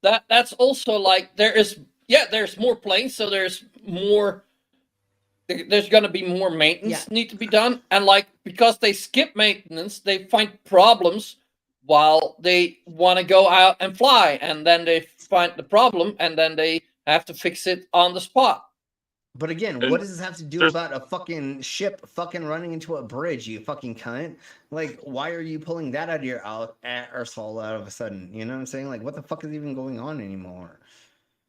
N: that's also like there's more planes, so there's more. There's gonna be more maintenance need to be done, and like because they skip maintenance, they find problems while they want to go out and fly, and then they find the problem, and then they have to fix it on the spot.
F: But again, what does this have to do about a fucking ship fucking running into a bridge, you fucking cunt? Like, why are you pulling that out of your arsehole out of a sudden? You know what I'm saying? Like, what the fuck is even going on anymore?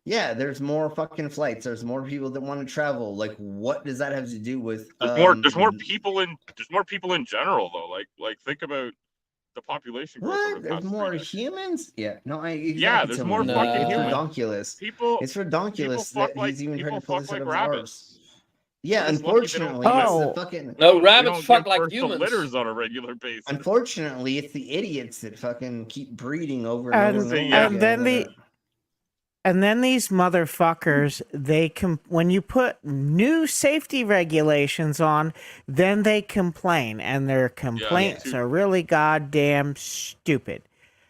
F: Yeah, there's more fucking flights. There's more people that want to travel. Like, what does that have to do with?
T: There's more people in general though. Like think about the population growth over
F: What?
T: the
F: There's
T: past 3
F: more
T: days.
F: humans? Yeah, no, exactly.
T: Yeah, there's more
F: Timon.
T: fucking
F: It's
T: humans.
F: redonkulous.
T: People,
F: It's redonkulous
T: fuck
F: that
T: like
F: he's even trying to pull
T: fuck
F: this
T: like
F: out of his
T: rabbits.
F: arse. Yeah,
T: We're just lucky they don't
F: unfortunately,
T: give
F: it's
T: us-
F: the fucking
N: No,
T: they
N: rabbits
T: don't
N: fuck
T: give
N: like
T: birth to
N: humans.
T: litters on a regular basis.
F: Unfortunately, it's the idiots that fucking keep breeding over and over and over
S: And then
F: again.
S: and then these motherfuckers, when you put new safety regulations on, then they complain, and their complaints are really goddamn stupid.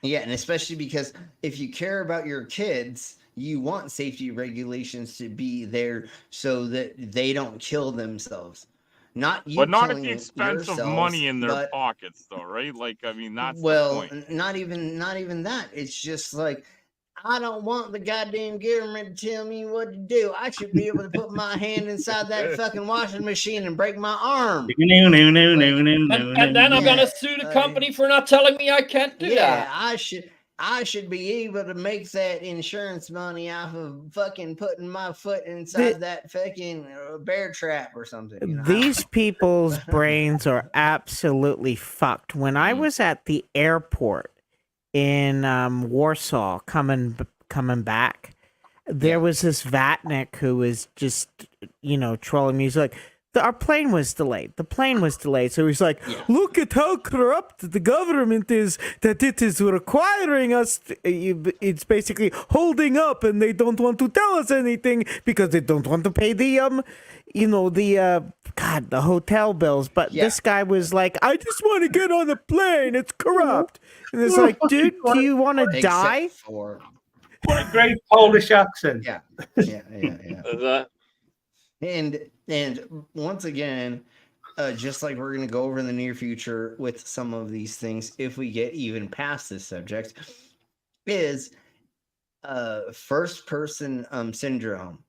F: Yeah, and especially because if you care about your kids, you want safety regulations to be there so that they don't kill themselves. Not you,
T: But not at
F: killing
T: the expense of money in their pockets, though, right? Like, I mean, that's the point.
F: not even that. It's just like, I don't want the goddamn government to tell me what to do. I should be able to put my hand inside that fucking washing machine and break my arm.
N: And then I'm gonna sue the company for not telling me I can't do that.
F: I should be able to make that insurance money off of fucking putting my foot inside that fucking bear trap or something. You know?
S: These people's brains are absolutely fucked. When I was at the airport in Warsaw coming back, there was this Vatnik who was just, trolling me. He's like, our plane was delayed. The plane was delayed. So he's like, look at how corrupt the government is, that it is requiring us. It's basically holding up, and they don't want to tell us anything because they don't want to pay the hotel bills. But this guy was like, I just want to get on the plane. It's corrupt. And it's like, dude, do you want to die?
U: What a great Polish accent.
F: Yeah. And once again, just like we're going to go over in the near future with some of these things, if we get even past this subject, is first person syndrome,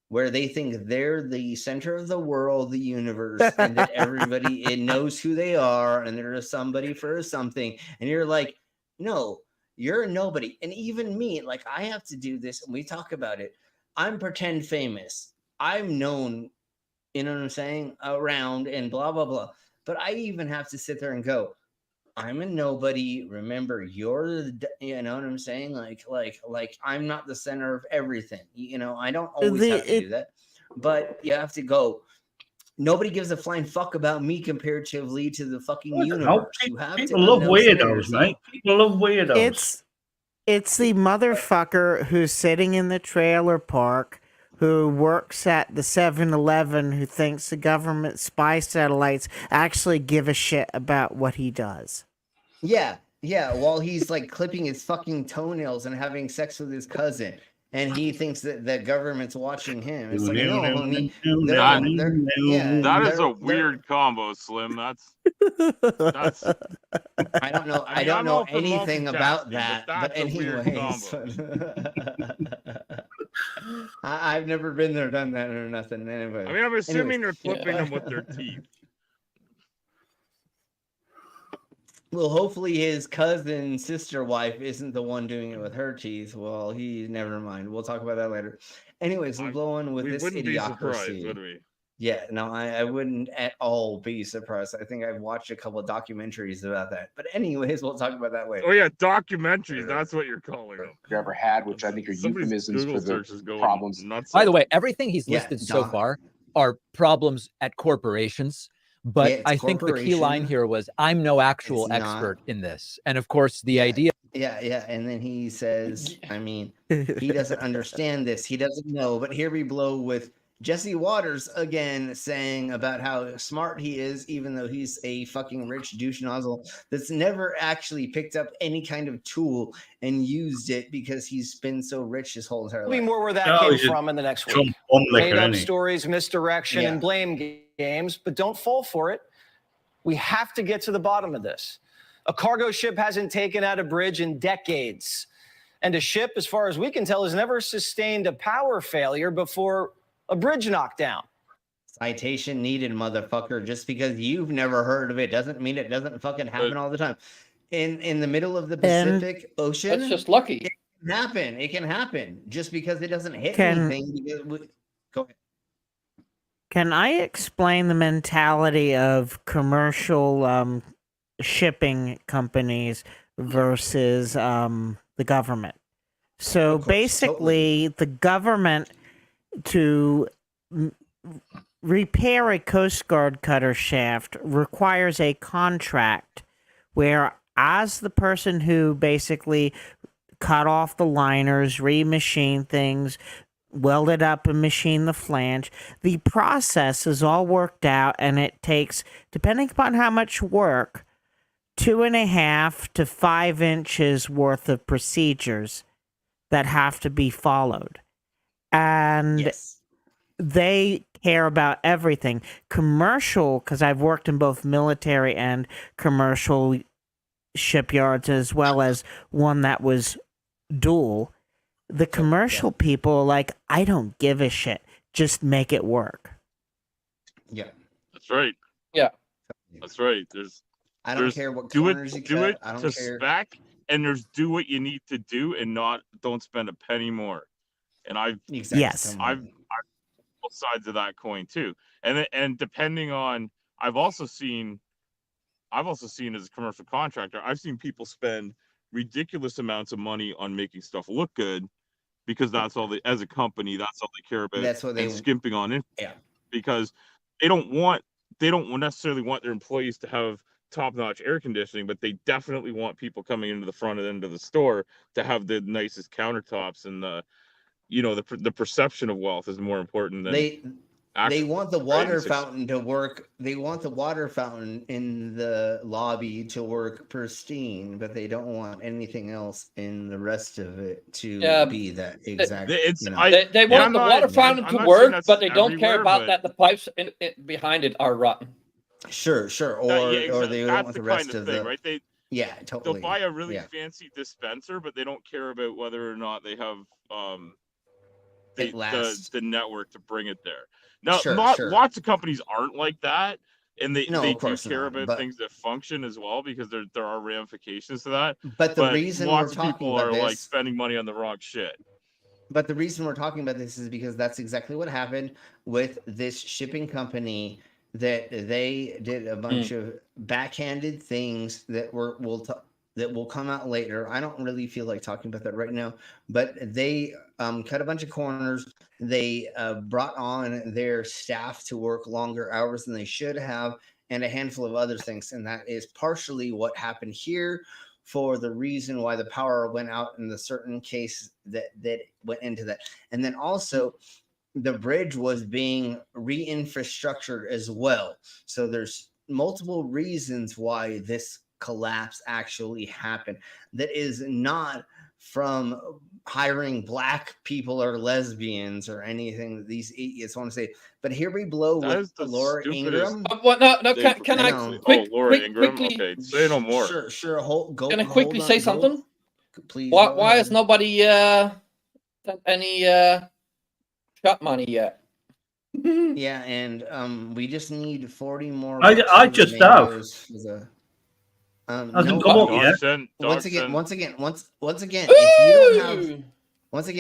F: where they think they're the center of the world, the universe, and that everybody it knows who they are, and they're somebody for something. And you're like, no, you're a nobody. And even me, like, I have to do this, and we talk about it. I'm pretend famous. I'm known, you know what I'm saying, around and blah, blah, blah. But I even have to sit there and go, I'm a nobody. Remember, you're the, you know what I'm saying? Like I'm not the center of everything. I don't always have to do that. But you have to go, nobody gives a flying fuck about me comparatively to the fucking universe.
U: People love weirdos, mate. People love weirdos.
S: It's the motherfucker who's sitting in the trailer park, who works at the 7-Eleven, who thinks the government spy satellites actually give a shit about what he does.
F: Yeah, while he's like clipping his fucking toenails and having sex with his cousin, and he thinks that the government's watching him. It's like, no, homie.
T: That is a weird combo, Slim. That's
F: I don't know. I don't know anything about that. But anyways, I've never been there, done that, or nothing. Anyway,
T: I mean, I'm assuming they're clipping them with their teeth.
F: Well, hopefully his cousin, sister, wife isn't the one doing it with her teeth. Well, never mind. We'll talk about that later. Anyways, we'll go on with this
T: wouldn't be
F: idiocracy.
T: surprised, would we?
F: Yeah, no, I wouldn't at all be surprised. I think I've watched a couple of documentaries about that. But anyways, we'll talk about that later.
T: Oh yeah, documentaries. That's what you're calling them.
G: You ever had, which I think are euphemisms for the problems.
E: By the way, everything he's listed so far are problems at corporations. But I think the key line here was, I'm no actual expert in this. And of course, the idea.
F: Yeah. And then he says, I mean, he doesn't understand this. He doesn't know. But here we blow with Jesse Waters again saying about how smart he is, even though he's a fucking rich douche nozzle that's never actually picked up any kind of tool and used it because he's been so rich his whole entire life.
D: Tell me more where that came from in the next week. Made up stories, misdirection, and blame games, but don't fall for it. We have to get to the bottom of this. A cargo ship hasn't taken out a bridge in decades. And a ship, as far as we can tell, has never sustained a power failure before a bridge knockdown.
F: Citation needed, motherfucker. Just because you've never heard of it doesn't mean it doesn't fucking happen all the time. In the middle of the Pacific Ocean.
N: That's just lucky.
F: can happen. It can happen just because it doesn't hit
S: Can-
F: anything. Go ahead.
S: Can I explain the mentality of commercial shipping companies versus the government? So basically, the government to repair a Coast Guard cutter shaft requires a contract where, as the person who basically cut off the liners, remachine things, weld it up and machine the flange, the process is all worked out, and it takes, depending upon how much work, 2.5 to 5 inches worth of procedures that have to be followed. And they care about everything. Commercial, because I've worked in both military and commercial shipyards, as well as one that was dual. The commercial people, like, I don't give a shit. Just make it work.
F: Yeah.
T: That's right.
N: Yeah.
T: That's right.
F: I don't care what
T: do
F: corners you
T: do
F: cut.
T: it
F: I don't
T: to
F: care.
T: spec, and there's do what you need to do, and don't spend a penny more. And I've both sides of that coin too. And depending on, I've also seen as a commercial contractor, I've seen people spend ridiculous amounts of money on making stuff look good, because that's all they, as a company, that's all they care about.
F: That's what they
T: skimping on it.
F: Yeah.
T: Because they don't necessarily want their employees to have top-notch air conditioning, but they definitely want people coming into the front end of the store to have the nicest countertops, and the perception of wealth is more important than
F: they want the water
T: right?
F: fountain to work. They want the water fountain in the lobby to work pristine, but they don't want anything else in the rest of it to be that exact.
N: They want the water fountain to work, but they don't care about that the pipes behind it are rotten.
F: Sure, or they
T: that's
F: want the
T: the
F: rest
T: kind of
F: of
T: thing,
F: the
T: right?
F: totally.
T: They'll buy a really fancy dispenser, but they don't care about whether or not they have the network to bring it there. Now, lots of companies aren't like that, and they do care about things that function as well, because there are ramifications to that.
F: But the reason
T: lots
F: we're
T: of
F: talking
T: people
F: about
T: are
F: this,
T: like spending money on the wrong shit.
F: But the reason we're talking about this is because that's exactly what happened with this shipping company, that they did a bunch of backhanded things that will come out later. I don't really feel like talking about that right now, but they cut a bunch of corners. They brought on their staff to work longer hours than they should have, and a handful of other things. And that is partially what happened here, for the reason why the power went out in the certain case that went into that. And then also the bridge was being re-infrastructured as well. So there's multiple reasons why this collapse actually happened. That is not from hiring black people or lesbians or anything that these idiots want to say. But here we blow with Laura Ingraham.
N: Can I
T: Laura Ingraham?
N: quickly?
T: Okay, say no more.
F: Sure.
N: Can I quickly say something?
F: Please.
N: Why has nobody sent any shot money yet?
F: Yeah, and we just need 40 more.
U: I just have.
F: Hasn't
U: come up yet.
F: Once again,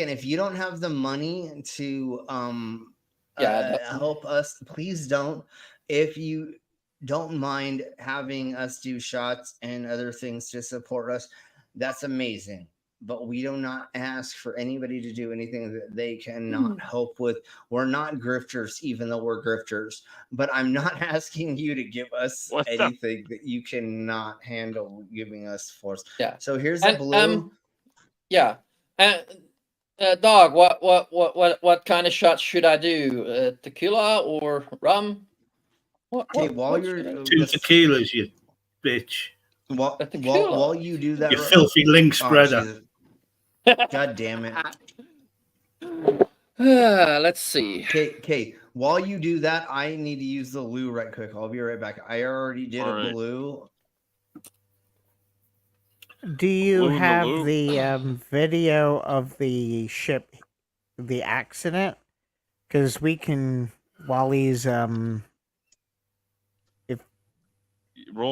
F: if you don't have the money to help us, please don't. If you don't mind having us do shots and other things to support us, that's amazing. But we do not ask for anybody to do anything that they cannot help with. We're not grifters, even though we're grifters. But I'm not asking you to give us anything that you cannot handle giving us for us.
N: Yeah.
F: So here's the blue.
N: Yeah. And dog, what kind of shots should I do? Tequila or rum?
F: While you're
U: 2 tequilas, you bitch.
F: While you do that,
U: you filthy link spreader.
F: God damn it.
N: Let's see.
F: Okay. While you do that, I need to use the loo right quick. I'll be right back. I already did blue.
S: Do you have the video of the ship, the accident? Because we can, while he's
T: roll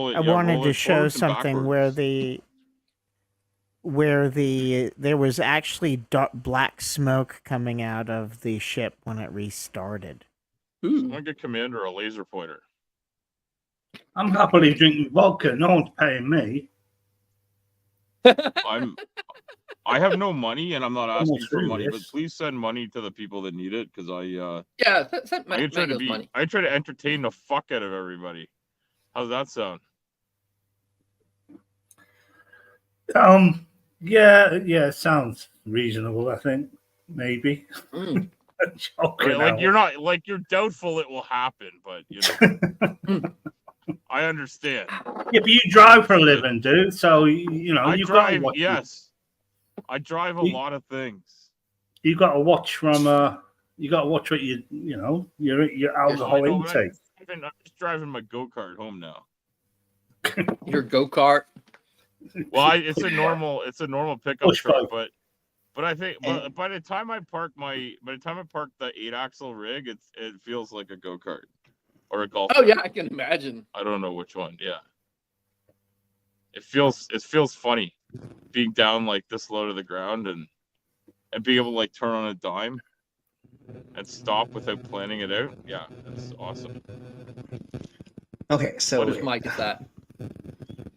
T: it.
S: I wanted to show something where the where there was actually black smoke coming out of the ship when it restarted.
T: Someone get Commander a laser pointer.
U: I'm happily drinking vodka. No one's paying me.
T: I have no money, and I'm not asking
U: Almost
T: for money, but
U: serious.
T: please send money to the people that need it, because
N: Yeah,
T: I try to entertain the fuck out of everybody. How's that sound?
U: Yeah, sounds reasonable. I think maybe.
N: Mm.
T: Like you're doubtful it will happen, but I understand.
U: Yeah, but you drive for a living, dude. So you
T: drive. Yes, I drive a lot of things.
U: You got to watch from. You got to watch what your alcohol intake.
T: I'm just driving my go-kart home now.
N: Your go-kart.
T: Well, it's a normal pickup truck, but I think by the time I park the 8-axle rig, it feels like a go-kart or a golf.
N: Oh yeah, I can imagine.
T: I don't know which one. Yeah, it feels funny being down like this low to the ground and being able to like turn on a dime and stop without planning it out. Yeah, it's awesome.
F: Okay, so
N: what is Mike at that?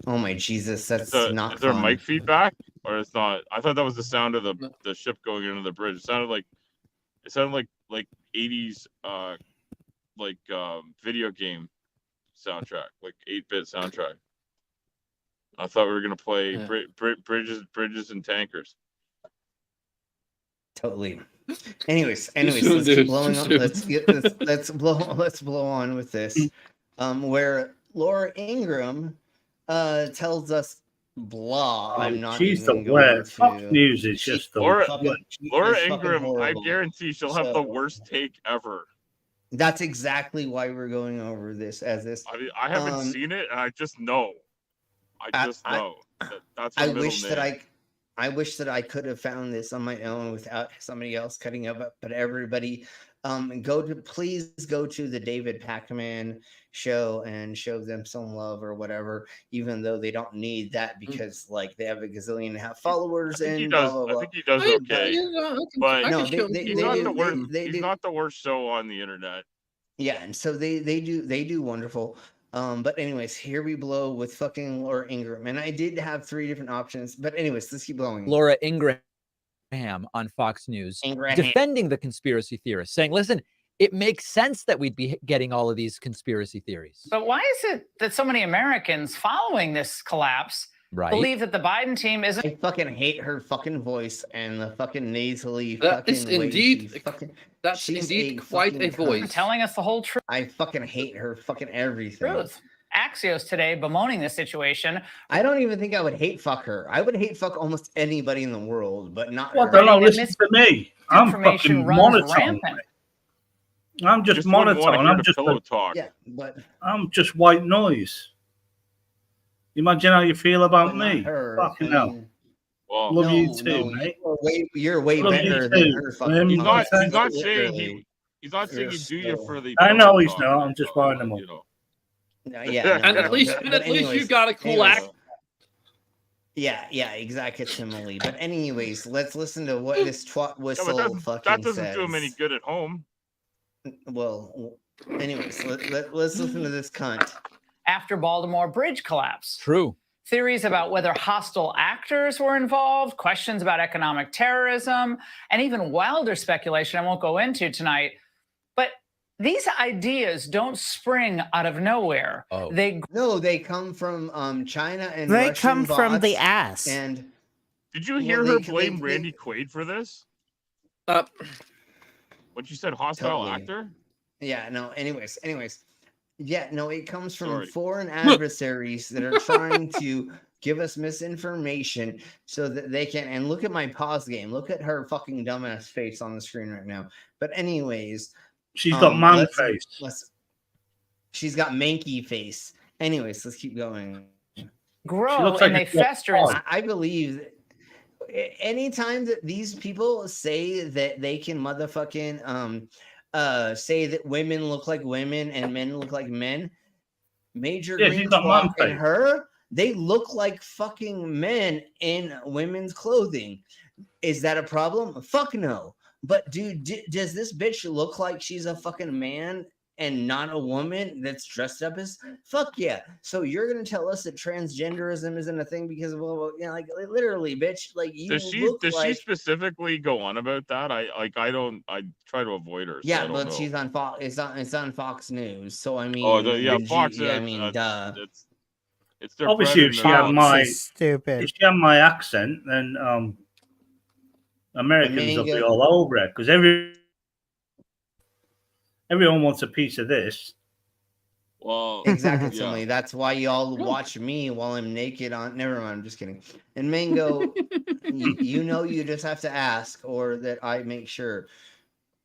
F: Oh my Jesus, that's not.
T: Is there
F: fun.
T: mic feedback or it's not? I thought that was the sound of the ship going into the bridge. It sounded like 80s video game soundtrack, like 8-bit soundtrack. I thought we were gonna play bridges and tankers.
F: Totally. Anyways, let's keep blowing on. Let's blow on with this. Where Laura Ingraham tells us blah. I'm not
U: she's
F: even
U: the
F: going
U: worst. Fox News is just the
T: Laura Ingraham. I guarantee she'll have the worst take ever.
F: That's exactly why we're going over this as this.
T: I mean, I haven't seen it, and I just know. I just know. That's her middle name.
F: I wish that I could have found this on my own without somebody else cutting up. But everybody, please go to the David Pakman show and show them some love or whatever. Even though they don't need that because like they have a gazillion and a half followers and blah blah blah.
T: I think he does okay, but
F: no,
T: he's not the worst show on the internet.
F: Yeah, and so they do wonderful. But anyways, here we blow with fucking Laura Ingraham. And I did have 3 different options. But anyways, let's keep blowing.
E: Laura Ingraham on Fox News defending the conspiracy theorists, saying, listen, it makes sense that we'd be getting all of these conspiracy theories.
H: But why is it that so many Americans following this collapse believe that the Biden team isn't?
F: I fucking hate her fucking voice and the fucking nasally
N: That
F: fucking
N: is
F: way
N: indeed
F: she fucking,
N: that's
F: she's
N: indeed quite a voice.
H: Telling us the whole truth.
F: I fucking hate her fucking everything.
H: Axios today bemoaning this situation.
F: I don't even think I would hate fuck her. I would hate fuck almost anybody in the world, but not
U: What
F: her.
U: the hell? Listen to me. I'm fucking monotone. I'm just monotone. I'm just
T: talk.
F: Yeah, but
U: I'm just white noise. Imagine how you feel about me. Fucking hell.
T: Well,
U: love you too, mate.
F: You're way better than her.
T: Fucking he's not saying he's not saying he'd do you for the.
U: I know he's not. I'm just buying them up.
F: Yeah,
N: and at least you got a cool act.
F: Yeah, exactly, Emily. But anyways, let's listen to what this twat whistle fucking
T: that doesn't
F: says.
T: do him any good at home.
F: Well, anyways, let's listen to this cunt.
H: After Baltimore bridge collapse.
E: True.
H: Theories about whether hostile actors were involved, questions about economic terrorism, and even wilder speculation I won't go into tonight. But these ideas don't spring out of nowhere.
F: Oh. They come from China and
S: they
F: Russian
S: come from
F: bots
S: the ass.
F: And
T: did you hear her blame Randy Quaid for this? When she said hostile actor?
F: Yeah, no, anyways. Yeah, no, it comes from foreign adversaries that are trying to give us misinformation so that they can, and look at my pause game. Look at her fucking dumbass face on the screen right now. But anyways.
U: She's got man face.
F: She's got manky face. Anyways, let's keep going.
H: Grow and they fester.
F: I believe anytime that these people say that they can motherfucking say that women look like women and men look like men, Major Green Twat and her, They look like fucking men in women's clothing. Is that a problem? Fuck no. But dude, does this bitch look like she's a fucking man and not a woman that's dressed up as? Fuck yeah. So you're gonna tell us that transgenderism isn't a thing because of, well, you know, like literally, bitch, like you
T: Does she
F: look like.
T: She specifically go on about that? I try to avoid her. So
F: Yeah,
T: I don't
F: but
T: know.
F: she's on Fox. It's on Fox News. So I mean,
T: yeah, Fox.
F: I mean, duh.
T: It's their
U: Obviously, if she had my
S: stupid.
U: if she had my accent, then Americans will be all over it because everyone wants a piece of this.
T: Well,
F: exactly. Somebody. That's why y'all watch me while I'm naked on. Never mind. I'm just kidding. And Mango, you know, you just have to ask, or that I make sure.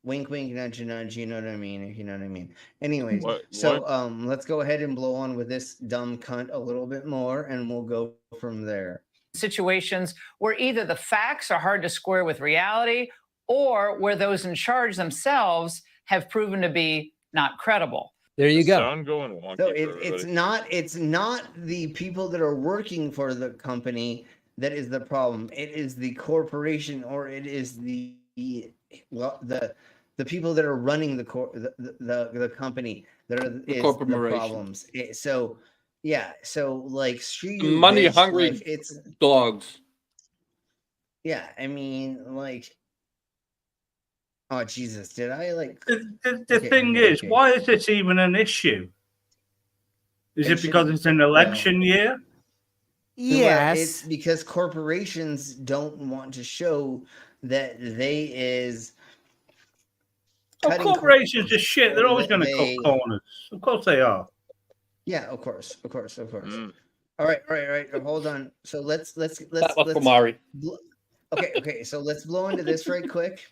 F: Wink, wink, nudge, nudge. You know what I mean? If you know what I mean. Anyways, let's go ahead and blow on with this dumb cunt a little bit more, and we'll go from there.
H: Situations where either the facts are hard to square with reality, or where those in charge themselves have proven to be not credible.
E: There you go.
F: So it's not the people that are working for the company that is the problem. It is the corporation, or it is the people that are running the company that are the problems. So like screw you,
N: money
F: bitch.
N: hungry
F: Like, it's
N: dogs.
F: Yeah, I mean, like, oh Jesus, did I like?
U: The thing is, why is this even an issue? Is it because it's an election year?
S: Yes.
F: It's because corporations don't want to show that they is.
U: Corporations are shit. They're always going to cut corners. Of course they are.
F: Yeah, of course. All right. Hold on. So let's
N: Mari.
F: Okay. So let's blow into this right quick.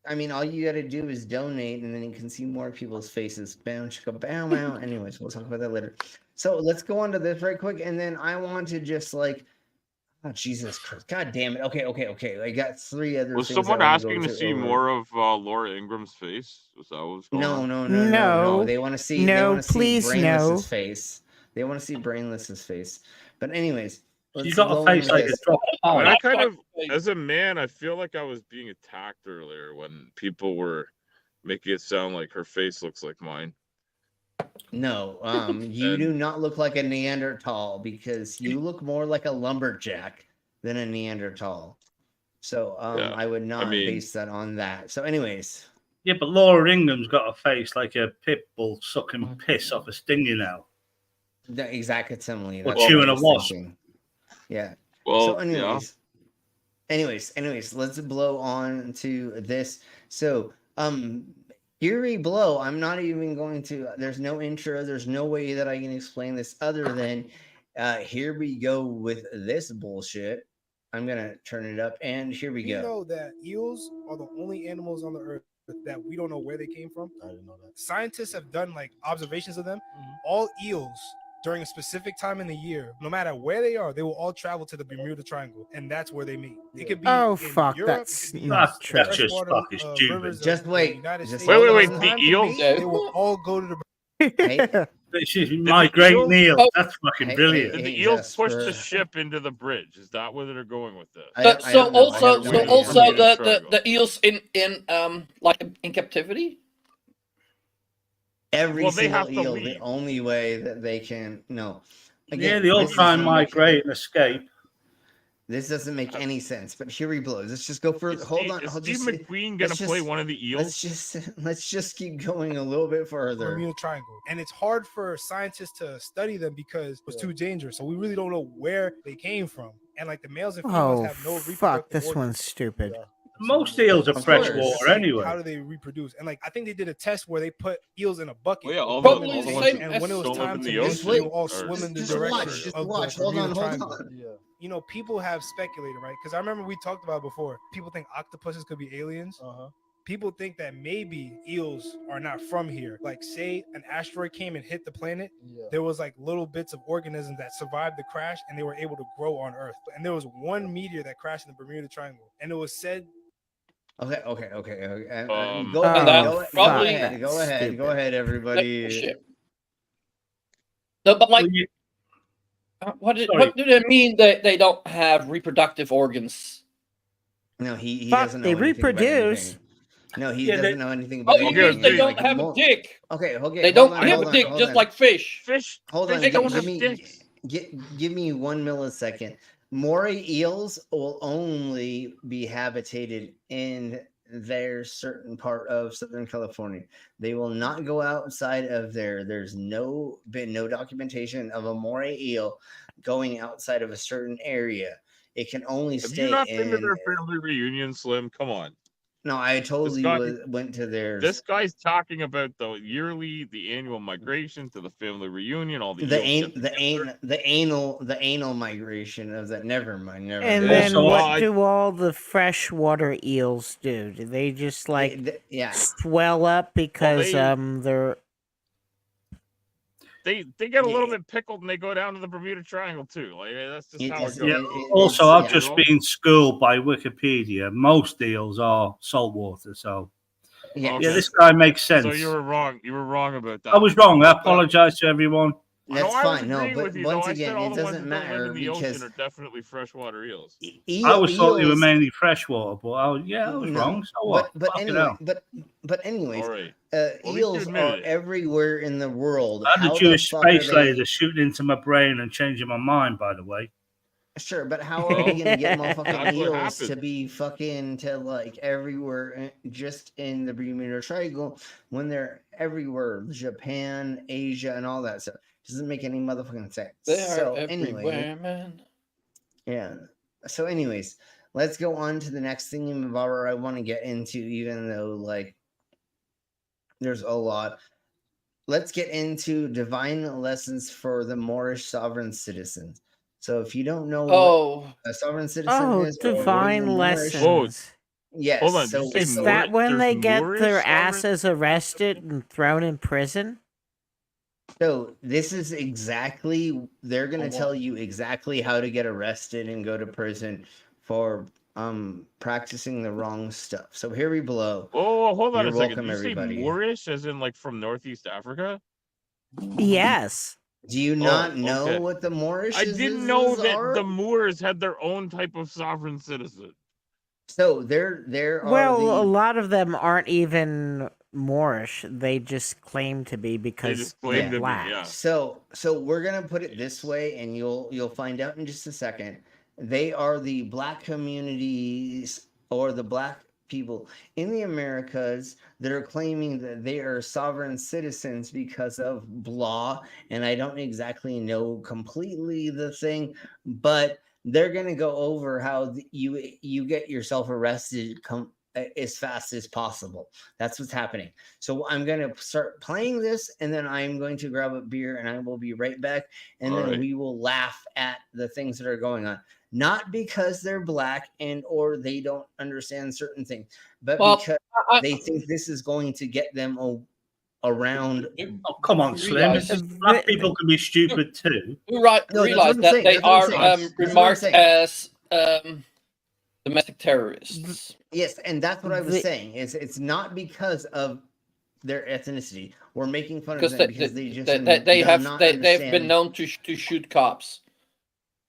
F: I mean, all you got to do is donate, and then you can see more people's faces. Bam, chicka, bow, wow. Anyways, we'll talk about that later. So let's go on to this right quick, and then I want to just like, oh Jesus Christ, God damn it. Okay. I got three other.
T: Was
F: things
T: someone
F: I wanna go
T: asking to see
F: over.
T: more of Laura Ingram's face? Was that what was going on?
F: No. They want to see.
S: No,
F: they want to
S: please,
F: see Brainless's
S: no.
F: face. They want to see Brainless's face. But anyways,
U: She's got a face like a drop.
T: I kind of, as a man, I feel like I was being attacked earlier when people were making it sound like her face looks like mine.
F: No, you do not look like a Neanderthal, because you look more like a lumberjack than a Neanderthal. So I would not base that on that. So anyways.
U: Yeah, but Laura Ingram's got a face like a pit bull sucking piss off a stinging owl.
F: The exact simile.
U: Or chewing a wasp.
F: Yeah.
T: Well,
F: so anyways, let's blow on to this. So here we blow. I'm not even going to, there's no intro, there's no way that I can explain this other than here we go with this bullshit. I'm gonna turn it up, and here we go.
I: You know that eels are the only animals on the earth that we don't know where they came from. I didn't know that. Scientists have done like observations of them. All eels during a specific time in the year, no matter where they are, they will all travel to the Bermuda Triangle, and that's where they meet. It could be
S: Europe,
U: that's just fucking stupid.
F: Just wait.
T: Wait. The eels.
I: They will all go to the.
U: My great Neil. That's fucking brilliant.
T: Did the eels push the ship into the bridge? Is that where they're going with this?
N: So also the eels in captivity.
F: Every single eel, the only way that they can Again,
U: they all try and migrate and escape.
F: This doesn't make any sense, but here he blows. Let's just go further. Hold on.
T: Is Steve McQueen gonna play one of the eels?
F: Let's just keep going a little bit further.
I: Bermuda Triangle, and it's hard for scientists to study them because it's too dangerous. So we really don't know where they came from, and like the males and females have no reproductive
S: fuck, this
I: organs.
S: one's stupid.
U: Most eels are freshwater anyway.
I: How do they reproduce? And like I think they did a test where they put eels in a bucket.
T: Well,
I: and when it was time to mate, they will all swim in the direction of the Bermuda Triangle. You know, people have speculated, right? Because I remember we talked about it before. People think octopuses could be aliens. People think that maybe eels are not from here. Like, say an asteroid came and hit the planet. There was like little bits of organisms that survived the crash, and they were able to grow on Earth. And there was one meteor that crashed in the Bermuda Triangle, and it was said.
F: Okay.
I: Go
F: ahead, everybody.
N: No, but like, what do they mean that they don't have reproductive organs?
F: No, he
S: Fuck,
F: doesn't know
S: they
F: anything about
S: reproduce.
F: anything. No, he
N: Yeah,
F: doesn't know anything about
N: Oh, you
F: anything.
N: mean they
F: And,
N: don't
F: like,
N: have a dick?
F: Okay,
N: They don't have a dick, just like fish.
F: Hold on,
N: Fish don't
F: give
N: have
F: me
N: dicks.
F: give me 1 millisecond. Moray eels will only be habitated in their certain part of Southern California. They will not go outside of there. There's been no documentation of a moray eel going outside of a certain area. It can only
T: Have
F: stay
T: you not been to
F: in.
T: their family reunion, Slim? Come on.
F: No, I totally
T: guy-
F: went to theirs.
T: This guy's talking about the annual migration to the family reunion, all the
F: the
T: eels
F: the anal migration of that. Never mind.
S: And then what do all the freshwater eels do? Do they just like swell up because they're
T: They get a little bit pickled and they go down to the Bermuda Triangle too. Like that's just how it goes.
U: Yeah. Also, I've just been schooled by Wikipedia. Most eels are saltwater, so yeah, this guy makes sense.
T: So you were wrong. You were wrong about that.
U: I was wrong. I apologize to everyone.
F: That's fine. No, but
T: with you,
F: once
T: though.
F: again,
T: I said all
F: it
T: the ones
F: doesn't
T: that don't live
F: matter
T: in the
F: because
T: ocean are definitely freshwater eels.
U: I always thought they were
F: eels-
U: mainly freshwater, but I was
F: No,
U: wrong. So what?
F: But
U: Fuck it
F: anyway,
U: out.
F: but anyways,
T: All right. Well, at least you
F: eels
T: admitted
F: are
T: it.
F: everywhere in the world.
U: I had
F: How
U: a
F: the
U: Jewish
F: fuck are
U: space
F: they-
U: laser shooting into my brain and changing my mind, by the way.
F: Sure, but how are we gonna get motherfucking
U: That's what
F: eels to
U: happened.
F: be fucking to like everywhere just in the Bermuda Triangle when they're everywhere, Japan, Asia, and all that stuff? Doesn't make any motherfucking sense.
N: They are
F: So
N: everywhere,
F: anyway,
N: man.
F: yeah. So anyways, let's go on to the next thing in Barbara I want to get into, even though like there's a lot. Let's get into divine lessons for the Moorish sovereign citizens. So if you don't know what a sovereign citizen is, or
S: divine
F: you're Moorish-
S: lessons.
F: Yes.
T: Hold on,
F: So,
T: did you say
S: Is
F: so-
S: that when they get
T: Moorish
S: their
T: sovereign?
S: asses arrested and thrown in prison?
F: So this is exactly they're gonna tell you exactly how to get arrested and go to prison for practicing the wrong stuff. So here we blow.
T: Oh, hold on
F: You're
T: a second.
F: welcome,
T: Did you
F: everybody.
T: say Moorish, as in like from Northeast Africa?
S: Yes.
F: Do you not know
T: okay.
F: what the Moorish
T: I didn't know that
F: are?
T: the Moors had their own type of sovereign citizen.
F: So there are
S: Well, a
F: the
S: lot of them aren't even Moorish. They just claim to be because
T: just claim
S: they're
T: to be,
S: black.
T: yeah.
F: So we're gonna put it this way, and you'll find out in just a second. They are the black communities or the black people in the Americas that are claiming that they are sovereign citizens because of blah. And I don't exactly know completely the thing, but they're gonna go over how you get yourself arrested as fast as possible. That's what's happening. So I'm going to start playing this, and then I'm going to grab a beer, and I will be right back. And
T: All
F: then
T: right.
F: we will laugh at the things that are going on, not because they're black and or they don't understand certain things, but
N: Well,
F: because they think this is going to get them around.
U: Oh, come on, Slim.
N: Realize-
U: Black people can be stupid too.
N: You
F: No, that's
N: realize
F: what I'm
N: that
F: saying,
N: they
F: that's what I'm
N: are
F: saying. That's what I'm
N: remarked
F: saying.
N: as domestic terrorists.
F: Yes, and that's what I was saying. It's not because of their ethnicity. We're making fun of
N: Because
F: them because they just
N: they've
F: understand
N: been known to shoot cops.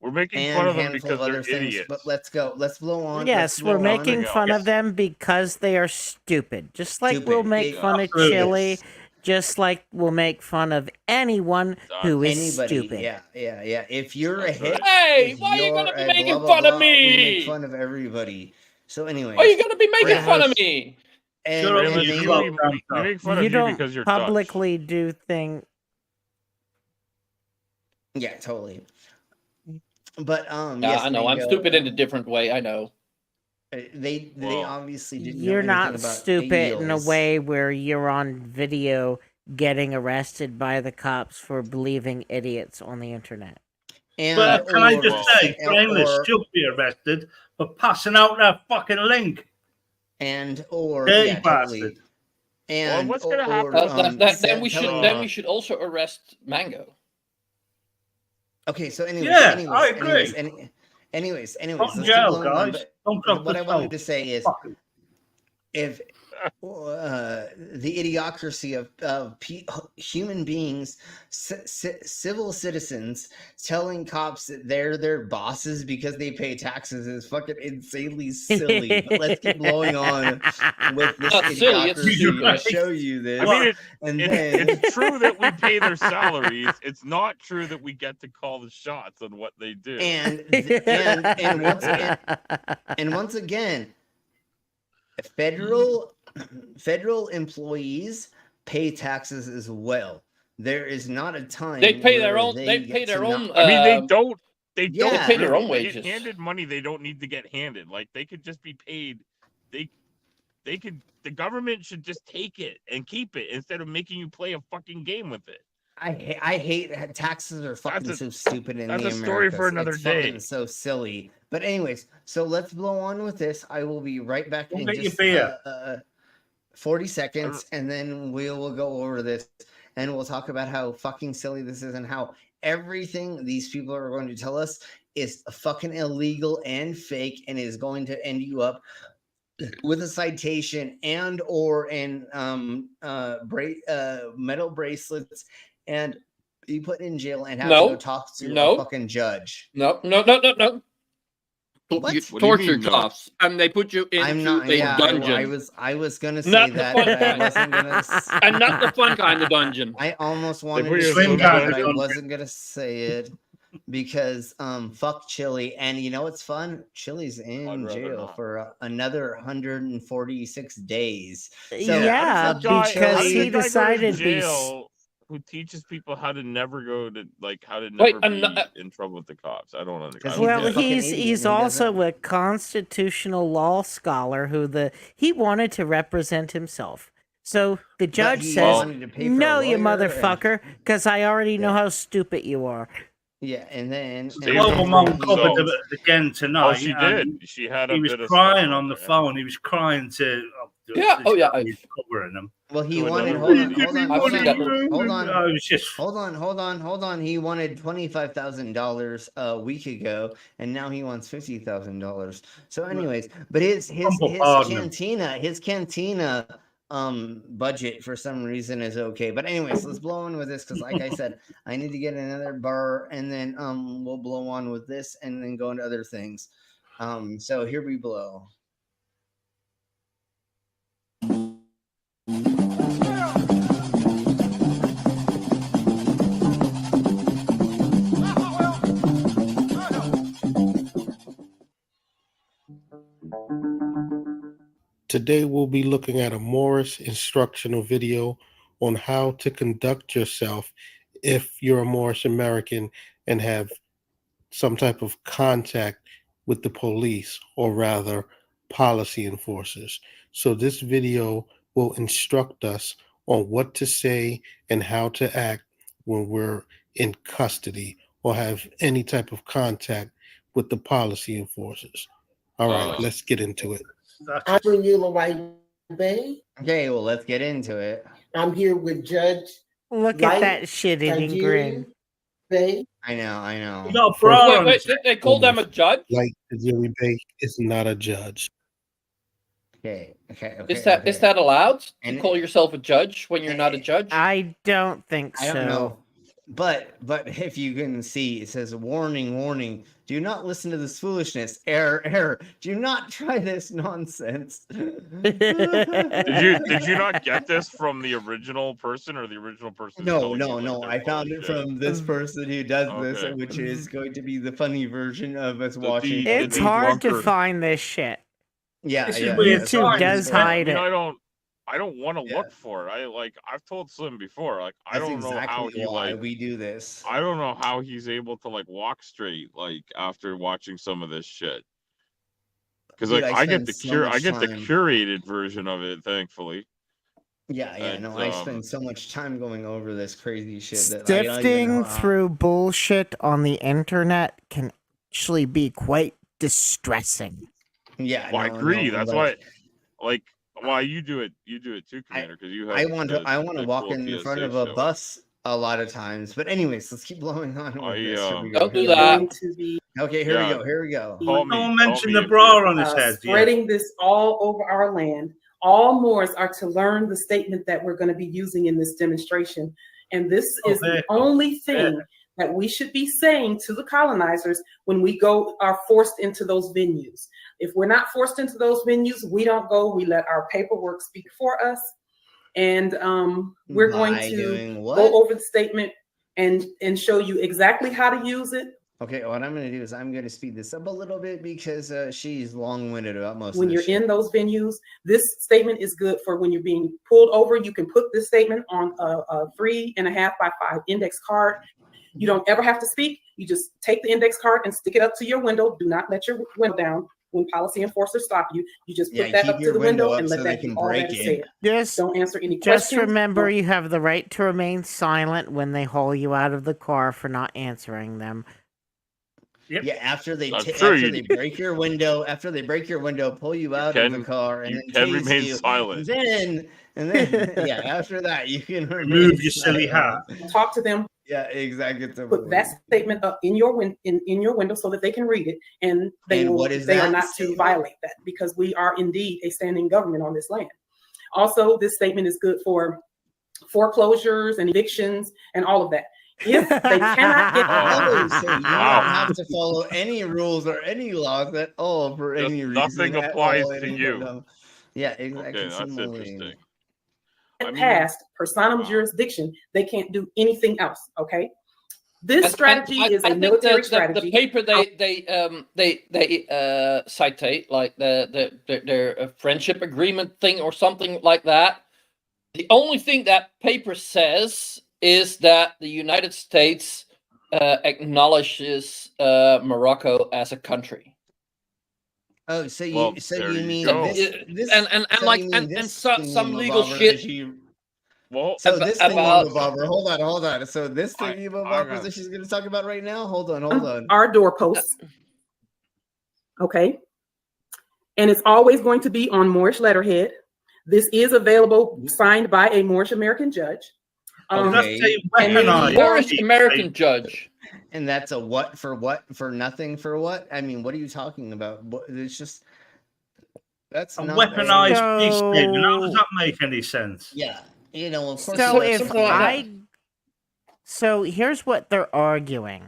T: We're making
F: and
T: fun
F: a
T: of them
F: handful
T: because
F: of
T: they're
F: other things.
T: idiots.
F: But let's go. Let's blow on.
S: Yes,
F: let's
S: we're
F: blow on.
S: making fun of them because they are stupid. Just like we'll
F: Stupid.
S: make fun of
F: Absolutely.
S: Chile,
F: Yes.
S: just like we'll make fun of anyone who is
F: Anybody,
S: stupid.
F: yeah. If you're a hit,
N: Hey,
F: if
N: why are you
F: you're
N: gonna be
F: a
N: making
F: blah, blah,
N: fun of
F: blah, we make
N: me?
F: fun of everybody. So anyway,
N: Why are you gonna be making fun of me?
F: And,
T: Sure,
F: and
T: you
F: they-
T: do- we make fun of you
S: don't
T: because you're Dutch.
S: publicly do things.
F: yeah, totally. But
N: Yeah,
F: yes,
N: I know.
F: they
N: I'm
F: go-
N: stupid in a different way. I know.
F: They obviously didn't.
S: You're
F: know anything
S: not
F: about
S: stupid in a
F: eels.
S: way where you're on video getting arrested by the cops for believing idiots on the internet.
U: But can I just say,
F: or-
U: Brainless should be arrested for passing out that fucking link.
F: And or
U: Dirty
F: yeah, totally.
U: bastard.
F: And
T: what's gonna happen?
N: Then we should also arrest Mango.
F: Okay, so anyways,
U: Yeah,
F: anyways,
U: I agree.
F: anyways,
U: Not
F: let's keep
U: jail,
F: going on,
U: guys.
F: but
U: Don't drop
F: what
U: the
F: I wanted
U: soap.
F: to say is, if the idiocracy of human beings, civil citizens telling cops that they're their bosses because they pay taxes is fucking insanely silly. But let's keep blowing on with this idiocracy. I'll show you this.
T: I mean,
F: then
T: it's true that we pay their salaries. It's not true that we get to call the shots on what they do.
F: And once again, federal employees pay taxes as well. There is not a time
N: they pay their own. They pay their own. I mean,
T: they don't. They don't
N: pay their own
T: get
N: wages.
T: handed money they don't need to get handed. Like they could just be paid. They could. The government should just take it and keep it instead of making you play a fucking game with it.
F: I hate taxes are fucking so stupid in
T: that's
F: the
T: a story
F: Americas.
T: for another
F: it's
T: day.
F: Fucking so silly. But anyways, so let's blow on with this. I will be right back in just 40 seconds, and then we will go over this, and we'll talk about how fucking silly this is, and how everything these people are going to tell us is fucking illegal and fake, and is going to end you up with a citation and or in metal bracelets and be put in jail and have to go talk to a fucking judge.
N: No. You torture cops, and they put you into a dungeon.
F: I was gonna say that, but I wasn't gonna.
N: And not the fun kind of dungeon.
F: I almost wanted to say that, but I wasn't gonna say it because fuck Chili. And you know what's fun? Chili's in jail for another 146 days. So,
S: yeah, because he decided
T: jail. Who teaches people how to never go to how to never be in trouble with the cops? I don't understand.
S: Well, he's also a constitutional law scholar he wanted to represent himself. So the judge says, "No, you motherfucker, because I already know how stupid you are."
F: Yeah, and then
U: Global Mom covered it again tonight.
T: Oh, she did. She had.
U: He was crying on the phone. He was crying to. He's covering them.
F: Well, he wanted. Hold on. He wanted $25,000 a week ago, and now he wants $50,000. So, anyways, but his cantina budget for some reason is okay. But anyways, let's blow on with this because, like I said, I need to get another bar, and then we'll blow on with this, and then go into other things. So here we blow.
J: Today we'll be looking at a Morris instructional video on how to conduct yourself if you're a Morris American and have some type of contact with the police, or rather policy enforcers. So this video will instruct us on what to say and how to act when we're in custody or have any type of contact with the policy enforcers. All right, let's get into it.
K: I'm Renewal White Bay.
F: Okay, well, let's get into it.
K: I'm here with Judge.
S: Look at that shit-eating grin.
K: Bay.
F: I know.
N: No, wait, they called them a judge?
J: Like Tajiri Bay is not a judge.
F: Okay.
N: Is that allowed? To call yourself a judge when you're not a judge?
S: I don't think so.
F: I don't know. But if you can see, it says warning, do not listen to this foolishness. Error. Do not try this nonsense.
T: Did you not get this from the original person, or the original person?
F: No. I found it from this person who does this, which is going to be the funny version of us watching.
S: It's hard to find this shit.
F: Yeah.
S: YouTube does hide it.
T: I don't want to look for it. I've told Slim before, I don't know how he
F: we do this.
T: I don't know how he's able to walk straight after watching some of this shit. Because I get the curated version of it, thankfully.
F: I spend so much time going over this crazy shit that
S: sifting through bullshit on the internet can actually be quite distressing.
F: Yeah,
T: I agree. That's why, why you do it too, Commander, because you have.
F: I want to walk in front of a bus a lot of times, but anyways, let's keep blowing on.
N: Don't do that.
F: Okay, here we go.
U: No one mentioned the bra on his head.
K: Spreading this all over our land
A: All Moors are to learn the statement that we're going to be using in this demonstration. And this is the only thing that we should be saying to the colonizers when we are forced into those venues. If we're not forced into those venues, we don't go. We let our paperwork speak for us. And we're going to go over the statement and show you exactly how to use it.
F: Okay, what I'm going to do is I'm going to speed this up a little bit because she's long-winded about most
A: when
F: of
A: you're
F: this shit.
A: in those venues. This statement is good for when you're being pulled over. You can put this statement on a 3.5 by 5 index card. You don't ever have to speak. You just take the index card and stick it up to your window. Do not let your window down. When policy enforcers stop you, you just put that up to the window and let that be all that is said. Don't answer any questions.
S: Just remember, you have the right to remain silent when they haul you out of the car for not answering them.
F: Yep. Yeah, after they break your window, pull you out of the car, and then
T: remain
F: you,
T: silent.
F: And then yeah, after that you can
U: remove your silly hat.
A: Talk to them.
F: Yeah, exactly.
A: Put that statement up in your window so that they can read it, and they are not to violate that, because we are indeed a standing government on this land. Also, this statement is good for foreclosures and evictions and all of that. If they cannot get
F: so you don't have to follow any rules or any laws at all for any reason.
T: Nothing applies to you.
F: Yeah, exactly.
T: Okay, that's interesting.
A: Past personam jurisdiction, they can't do anything else. Okay, this strategy is a military strategy.
N: The paper they citate, like their friendship agreement thing or something like that. The only thing that paper says is that the United States acknowledges Morocco as a country.
F: Oh, so you mean this
N: and some legal shit.
F: Well, so this thingy-bobber, hold on. So this thingy-bobber that she's going to talk about right now, hold on.
A: Our doorposts. Okay. And it's always going to be on Moorish letterhead. This is available, signed by a Moorish American judge.
N: Moorish American judge.
F: And that's a what? For nothing for what? I mean, what are you talking about? It's just
U: that's a weaponized peace statement. How does that make any sense?
F: Yeah, you know, of course.
S: So here's what they're arguing.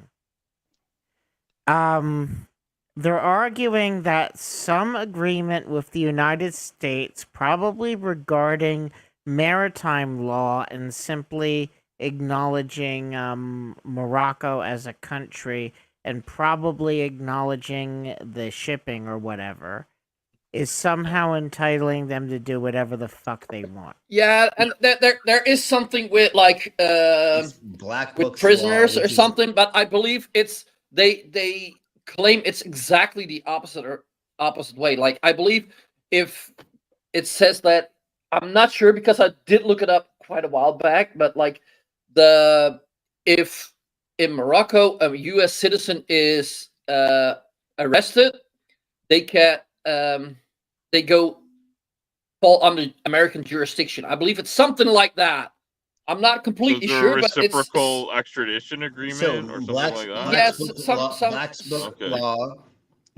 S: They're arguing that some agreement with the United States, probably regarding maritime law and simply acknowledging Morocco as a country and probably acknowledging the shipping or whatever, is somehow entitling them to do whatever the fuck they want.
N: Yeah, and there is something with like
F: black
N: with prisoners or something, but I believe it's they claim it's exactly the opposite way. Like I believe if it says that, I'm not sure because I did look it up quite a while back, but like if in Morocco a U.S. citizen is arrested, they can they go fall under American jurisdiction. I believe it's something like that. I'm not completely sure, but it's
T: reciprocal extradition agreement or something like that.
N: Yes,
F: Black's Book law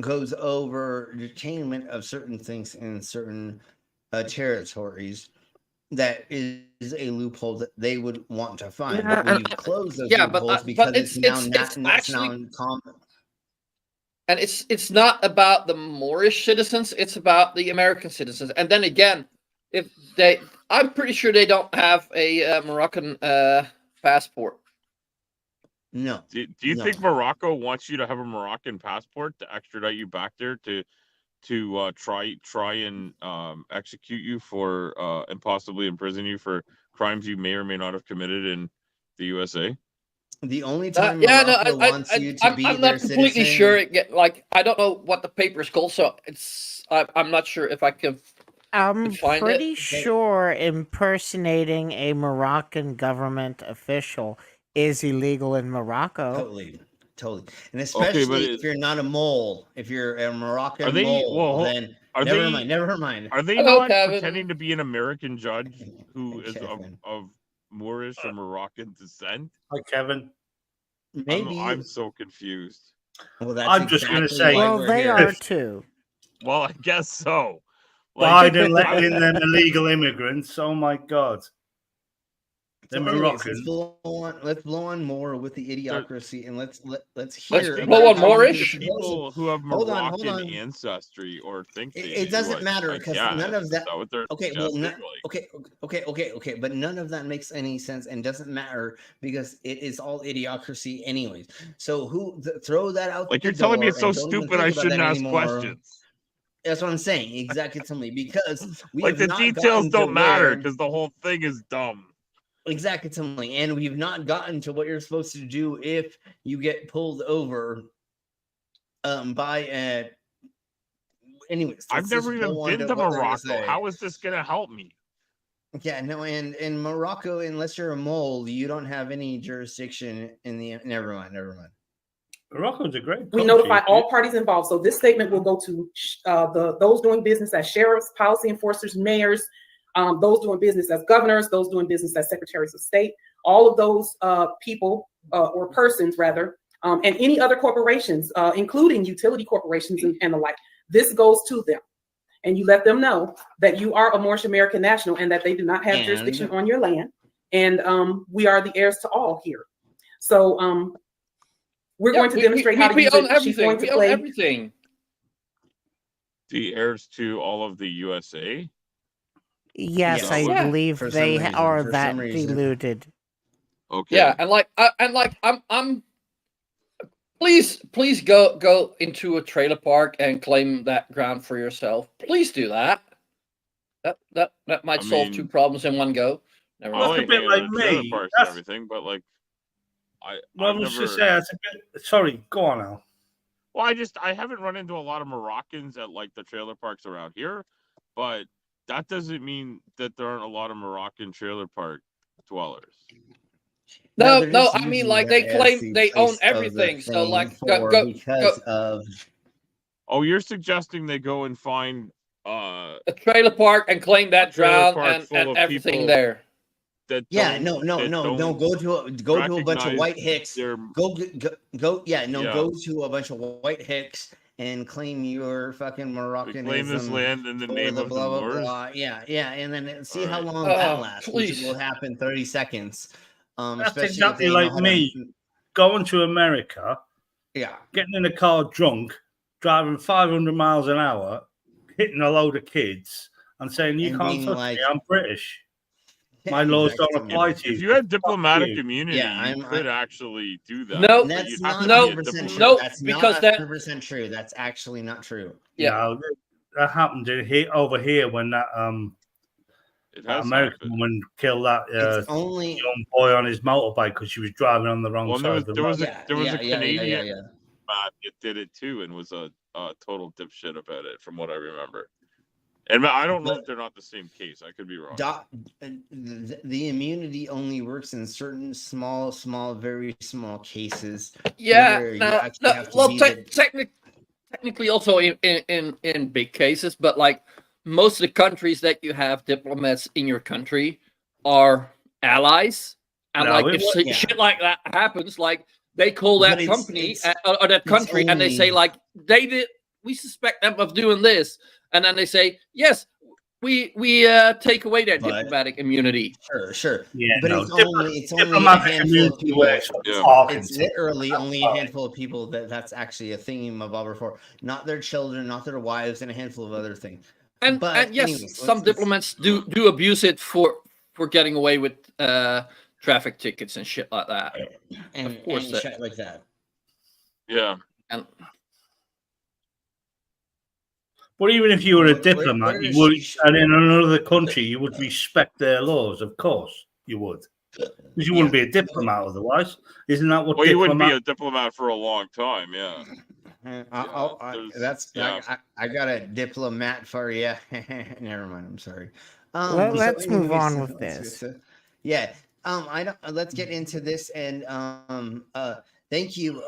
F: goes over detainment of certain things in certain territories. That is a loophole that they would want to find.
N: Yeah,
F: but when you close those loopholes because it's now common.
N: And it's not about the Moorish citizens, it's about the American citizens. And then again, I'm pretty sure they don't have a Moroccan passport.
F: No.
T: Do you think Morocco wants you to have a Moroccan passport to extradite you back there to try and execute you for and possibly imprison you for crimes you may or may not have committed in the USA?
F: The only time Morocco wants you to be
N: I'm not completely sure. I don't know what the paper is called, so I'm not sure if I can.
S: I'm pretty sure impersonating a Moroccan government official is illegal in Morocco.
F: Totally. And especially if you're not a mole, if you're a Moroccan mole, then never mind.
T: Are they not pretending to be an American judge who is of Moorish or Moroccan descent?
U: Hi, Kevin.
F: Maybe.
T: I'm so confused.
F: Well, that's
U: I'm just going to say.
S: Well, they are too.
T: Well, I guess so.
U: Biden letting in them illegal immigrants. Oh my God.
F: So
U: They're
F: anyways,
U: Moroccan.
F: let's blow on more with the idiocracy, and let's hear.
N: Let's
F: about
N: blow on
F: how
N: more-ish.
T: People who have
F: Hold
T: Moroccan
F: on.
T: ancestry or think they
F: It
T: do,
F: doesn't matter
T: I
F: because
T: guess.
F: none of
T: Is
F: that.
T: what they're
F: Okay, well,
T: suggesting?
F: okay, but none of that makes any sense and doesn't matter because it is all idiocracy, anyways. So throw that out?
T: Like,
F: the
T: you're telling me
F: door
T: it's so
F: and don't even
T: stupid I
F: think about
T: shouldn't
F: that
T: ask
F: anymore.
T: questions.
F: That's what I'm saying. Exactly, because we
T: Like,
F: have
T: the
F: not
T: details
F: gotten to
T: don't matter
F: where-
T: because the whole thing is dumb.
F: Exactly, and we've not gotten to what you're supposed to do if you get pulled over by anyways.
T: I've never even been to Morocco. How is this gonna help me?
F: Yeah, no, and in Morocco, unless you're a mole, you don't have any jurisdiction in the. Never mind.
U: Morocco's a great country.
A: We notify all parties involved. So this statement will go to those doing business as sheriffs, policy enforcers, mayors, those doing business as governors, those doing business as secretaries of state, all of those people or persons rather, and any other corporations, including utility corporations and the like. This goes to them. And you let them know that you are a Moorish American national and that they do not have jurisdiction on your land. And we are the heirs to all here. So we're going to demonstrate how to use
N: own
A: it.
N: everything.
A: She's going to
N: We
A: play
N: own everything.
T: The heirs to all of the USA?
S: Yes,
T: Yeah.
S: I believe
F: For some
S: they
F: reason,
S: are
F: for
S: that
F: some reason.
S: deluded.
T: Okay.
N: Yeah, and I'm. Please go into a trailer park and claim that ground for yourself. Please do that. That might solve two problems in one go. Never
T: Well,
N: mind.
T: a bit like me. Parks and everything, but like,
U: I was just saying, it's a bit. Sorry, go on now.
T: Well, I haven't run into a lot of Moroccans at like the trailer parks around here, but that doesn't mean that there aren't a lot of Moroccan trailer park dwellers.
N: No, I mean like they claim they own everything. So like
F: because of.
T: Oh, you're suggesting they go and find
N: a trailer park and claim that
T: trailer
N: ground
T: park full
N: and
T: of
N: everything
T: people
N: there.
T: That
F: Yeah,
T: don't-
F: no.
T: that
F: Go
T: don't
F: to a bunch of white hicks.
T: their-
F: Go. Yeah, no.
T: Yeah.
F: Go to a bunch of white hicks and claim your fucking Moroccanism.
T: Claim this land in the
F: for
T: name of
F: blah,
T: the
F: blah,
T: Moors.
F: blah. Yeah, and then see how
T: Alright.
F: long that
N: Oh,
F: lasts,
N: please.
F: which will happen 30 seconds.
U: That's
F: Especially if
U: exactly
F: they know
U: like
F: how to-
U: me going to America, getting in a car drunk, driving 500 miles an hour, hitting a load of kids, and saying, you
F: And
U: can't
F: being
U: touch
F: like-
U: me, I'm British.
F: Yeah,
U: My laws
F: exactly.
U: don't apply to you.
T: If you had diplomatic
U: you.
T: immunity,
F: Yeah,
T: you could actually do that.
N: No,
T: but
F: That's
T: you'd have
F: not
T: to be a
F: 100%
T: diplomat.
F: true.
N: No,
F: That's
N: because
F: not
N: that-
F: 100% true. That's actually not true.
N: Yeah.
U: No, that happened over here when that
T: It
U: that
T: has
U: American
T: happened.
U: woman killed that
F: It's only
U: young boy on his motorbike because she was driving on the wrong
T: Well,
U: side of the
T: there was
U: road.
T: a Canadian
F: yeah.
T: that did it too and was a total dipshit about it, from what I remember. And I don't know if they're not the same case. I could be wrong.
F: The immunity only works in certain small, very small cases.
N: Yeah,
F: where you
N: no,
F: actually have to
N: well,
F: be the-
N: technically also in big cases, but like most of the countries that you have diplomats in your country are allies, and
U: No,
N: like
U: it
N: if
U: was-
N: shit like that happens, like they call that
F: But
N: company
F: it's-
N: or that country, and they say
F: only-
N: like we suspect them of doing this, and then they say yes. We take away their diplomatic immunity.
F: Sure.
U: Yeah,
F: but
U: no,
F: it's only a
U: diplomatic
F: handful of
U: immunity
F: people.
U: works on talking
F: It's
U: to
F: literally
U: them.
F: only a handful of people that's actually a thingy-mabobber for. Not their children, not their wives, and a handful of other things.
N: And yes,
F: anyways,
N: some diplomats do abuse it for getting away with traffic tickets and shit like that.
F: and,
N: of course,
F: and shit like that.
T: Yeah.
N: And
U: But even if you were a
F: Where
U: diplomat,
F: does
U: you would,
F: she-
U: and in another country, you would respect their laws. Of course, you would, because you wouldn't be a diplomat otherwise. Isn't that what?
T: Well, you wouldn't be
U: diplomat-
T: a diplomat for a long time, yeah.
F: I got a diplomat for you. Never mind. I'm sorry.
S: Let's move on
F: anyways,
S: with this.
F: Yeah. I don't. Let's get into this and thank you,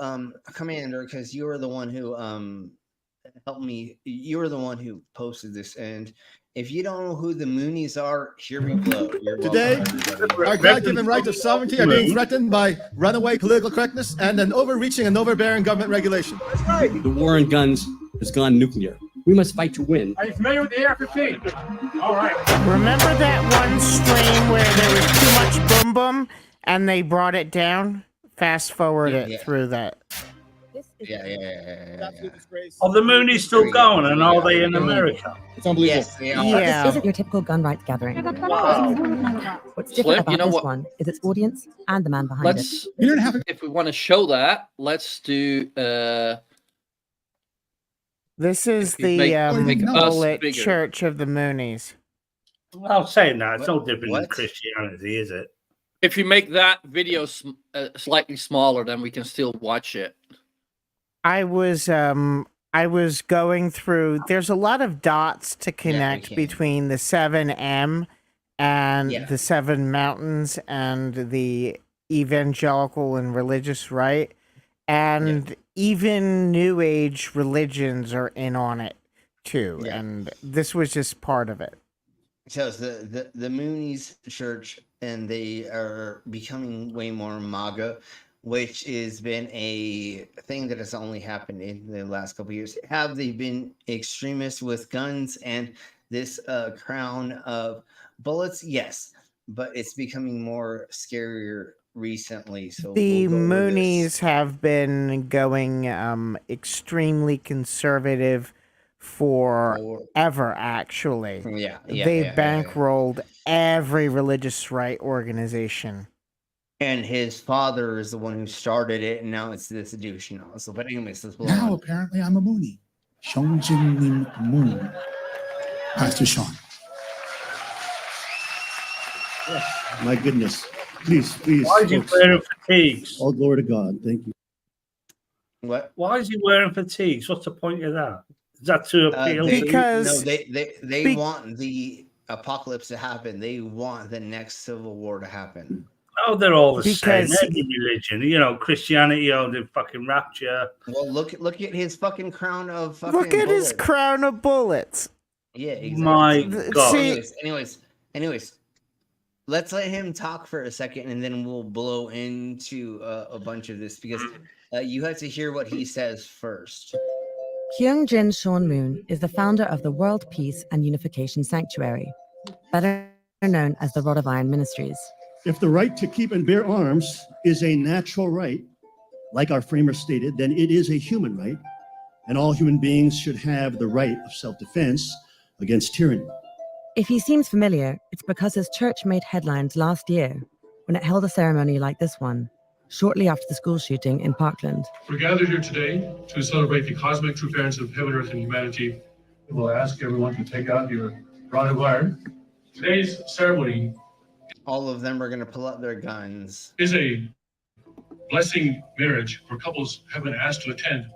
F: Commander, because you were the one who helped me. You were the one who posted this, and if you don't know who the Moonies are, here we go.
L: Today, our God-given right of sovereignty are being threatened by runaway political correctness and an overreaching and overbearing government regulation.
R: The war on guns has gone nuclear.
M: We must fight to win.
O: Are you familiar with the AR-15? All right.
S: Remember that one stream where there was too much boom boom and they brought it down? Fast forward it through that.
F: Yeah.
U: Are the Moonies still going, and are they in America?
M: It's unbelievable.
F: Yes, they are.
S: Yeah.
P: This isn't your typical gun rights gathering. What's different
N: Slim,
P: about
N: you know
P: this
N: what?
P: one is its audience and the man behind
N: Let's.
P: it.
N: If we want to show that, let's do.
S: This is
N: If you
S: the
N: make us
S: bullet
N: bigger.
S: Church of the Moonies.
U: Well, saying that, it's no different than Christianity, is it?
N: If you make that video slightly smaller, then we can still watch it.
S: I was going through. There's a lot of dots to connect between the 7M and the 7 Mountains and the evangelical and religious right, and even New Age religions are in on it too. And this was just part of it.
F: So it's the Moonies Church, and they are becoming way more MAGA, which has been a thing that has only happened in the last couple of years. Have they been extremists with guns and this crown of bullets? Yes, but it's becoming more scarier recently. So
S: The
F: we'll go over this.
S: Moonies have been going extremely conservative forever, actually. They've bankrolled every religious right organization.
F: And his father is the one who started it, and now it's this edition also. But anyways, let's blow
Q: Now
F: on.
Q: apparently I'm a Moonie. Sean Jin Lim Moon. Pastor Sean. My goodness. Please.
U: Why is he
Q: folks.
U: wearing fatigues?
Q: All glory to God. Thank you.
F: What?
U: Why is he wearing fatigues? What's the point of that? Is that to appeal?
F: They want the apocalypse to happen. They want the next civil war to happen.
U: Oh, they're all the
S: Because
U: same. Every religion, Christianity, the fucking rapture.
F: Well, look at his fucking crown of fucking.
S: Look at his
F: bullets.
S: crown of bullets.
F: Yeah, exactly.
U: My God.
F: Anyways, let's let him talk for a second, and then we'll blow into a bunch of this because you have to hear what he says first.
P: Kyung Jin Sean Moon is the founder of the World Peace and Unification Sanctuary, better known as the Rod of Iron Ministries.
Q: If the right to keep and bear arms is a natural right, like our framers stated, then it is a human right, and all human beings should have the right of self-defense against tyranny.
P: If he seems familiar, it's because his church made headlines last year when it held a ceremony like this one, shortly after the school shooting in Parkland.
Y: We're gathered here today to celebrate the cosmic true parents of heaven, earth, and humanity. We'll ask everyone to take out your rod of iron. Today's ceremony,
F: all of them are going to pull out their guns,
Y: is a blessing marriage for couples who have been asked to attend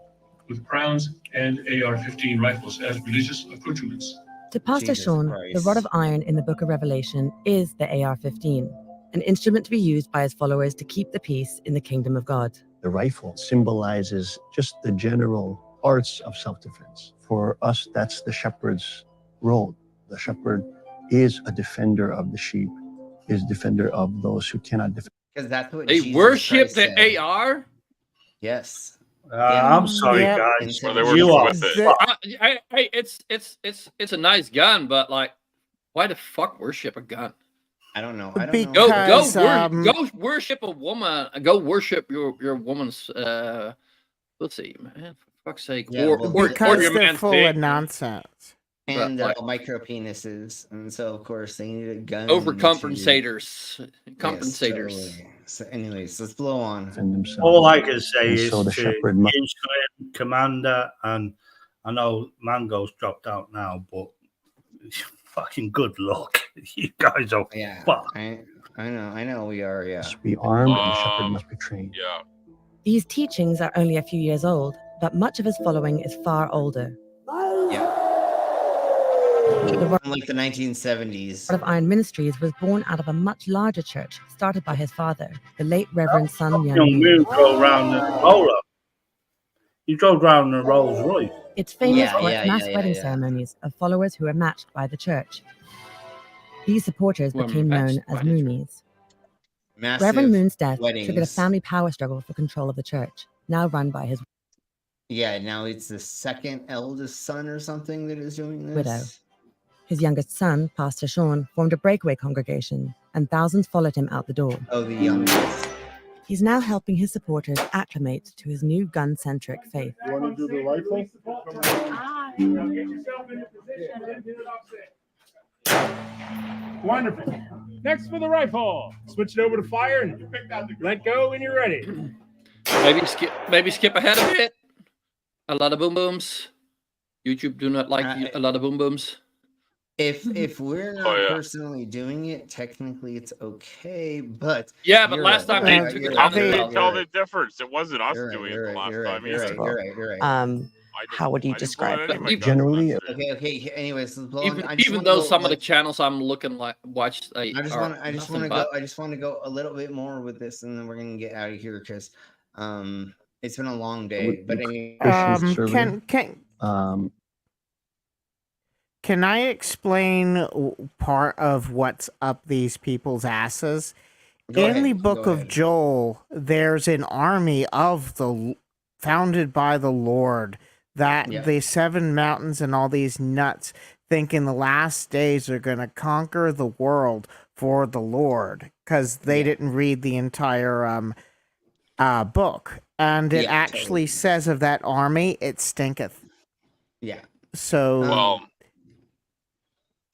Y: with crowns and AR-15 rifles as religious accoutrements.
P: To Pastor Sean, the rod of iron in the book of Revelation is the AR-15, an instrument to be used by his followers to keep the peace in the kingdom of God.
Q: The rifle symbolizes just the general arts of self-defense. For us, that's the shepherd's role. The shepherd is a defender of the sheep, is defender of those who cannot defend.
F: Because that's what
N: They
F: Jesus
N: worship
F: Christ
N: the
F: said.
N: AR?
F: Yes.
U: I'm sorry, guys.
F: Well,
U: they were with
N: It's a nice gun, but like, why the fuck worship a gun?
F: I don't know.
N: Go worship a woman. Go worship your woman's. Let's see, man. For fuck's sake.
S: Because
N: your
S: they're
N: man's
S: full
N: dick.
S: of nonsense.
F: And
N: But,
F: micro penises, and so of course they need a gun.
N: Overcompensators. Compensators.
F: Yes, totally. So, anyways, let's blow on.
U: All I can say
Q: And
U: is
Q: so the
U: to
Q: shepherd must-
U: Insulin, Commander, and I know Mango's dropped out now, but fucking good luck. You guys are fucked.
F: I know we are, yeah.
Q: Must be armed and the shepherd must be trained.
Y: Yeah.
P: These teachings are only a few years old, but much of his following is far older.
F: Like the 1970s.
P: Rod of Iron Ministries was born out of a much larger church started by his father, the late Reverend Sun
U: Young Moon drove around in a roller. He drove around in a Rolls Royce.
P: It's famous for its mass wedding ceremonies of followers who are matched by the church. These supporters
N: Who are
P: became known
N: matched
P: as
N: by the
P: Moonies.
F: Massive
P: Reverend Moon's death
F: weddings.
P: triggered a family power struggle for control of the church, now run by his
F: Yeah, now it's the second eldest son or something that is doing this.
P: Widow. His youngest son, Pastor Sean, formed a breakaway congregation, and thousands followed him out the door.
F: Oh, the youngest.
P: He's now helping his supporters acclimate to his new gun-centric faith.
O: You want to do the rifle? Wonderful. Next for the rifle. Switch it over to fire and let go when you're ready.
N: Maybe skip ahead a bit. A lot of boom booms. YouTube do not like a lot of boom booms.
F: If we're not personally doing it, technically it's okay. But
N: but last time
T: they how can they tell the difference? It wasn't us doing it the last time.
F: You're right.
B: How would you describe them?
Q: Generally,
F: okay. Anyways,
N: even though some of the channels I'm looking watch,
F: I just want to go a little bit more with this, and then we're gonna get out of here because it's been a long day. But
S: can I explain part of what's up these people's asses? In the book of Joel, there's an army founded by the Lord that the 7 mountains and all these nuts think in the last days are going to conquer the world for the Lord because they didn't read the entire book. And it actually says of that army, it stinketh.
F: Yeah.
S: So...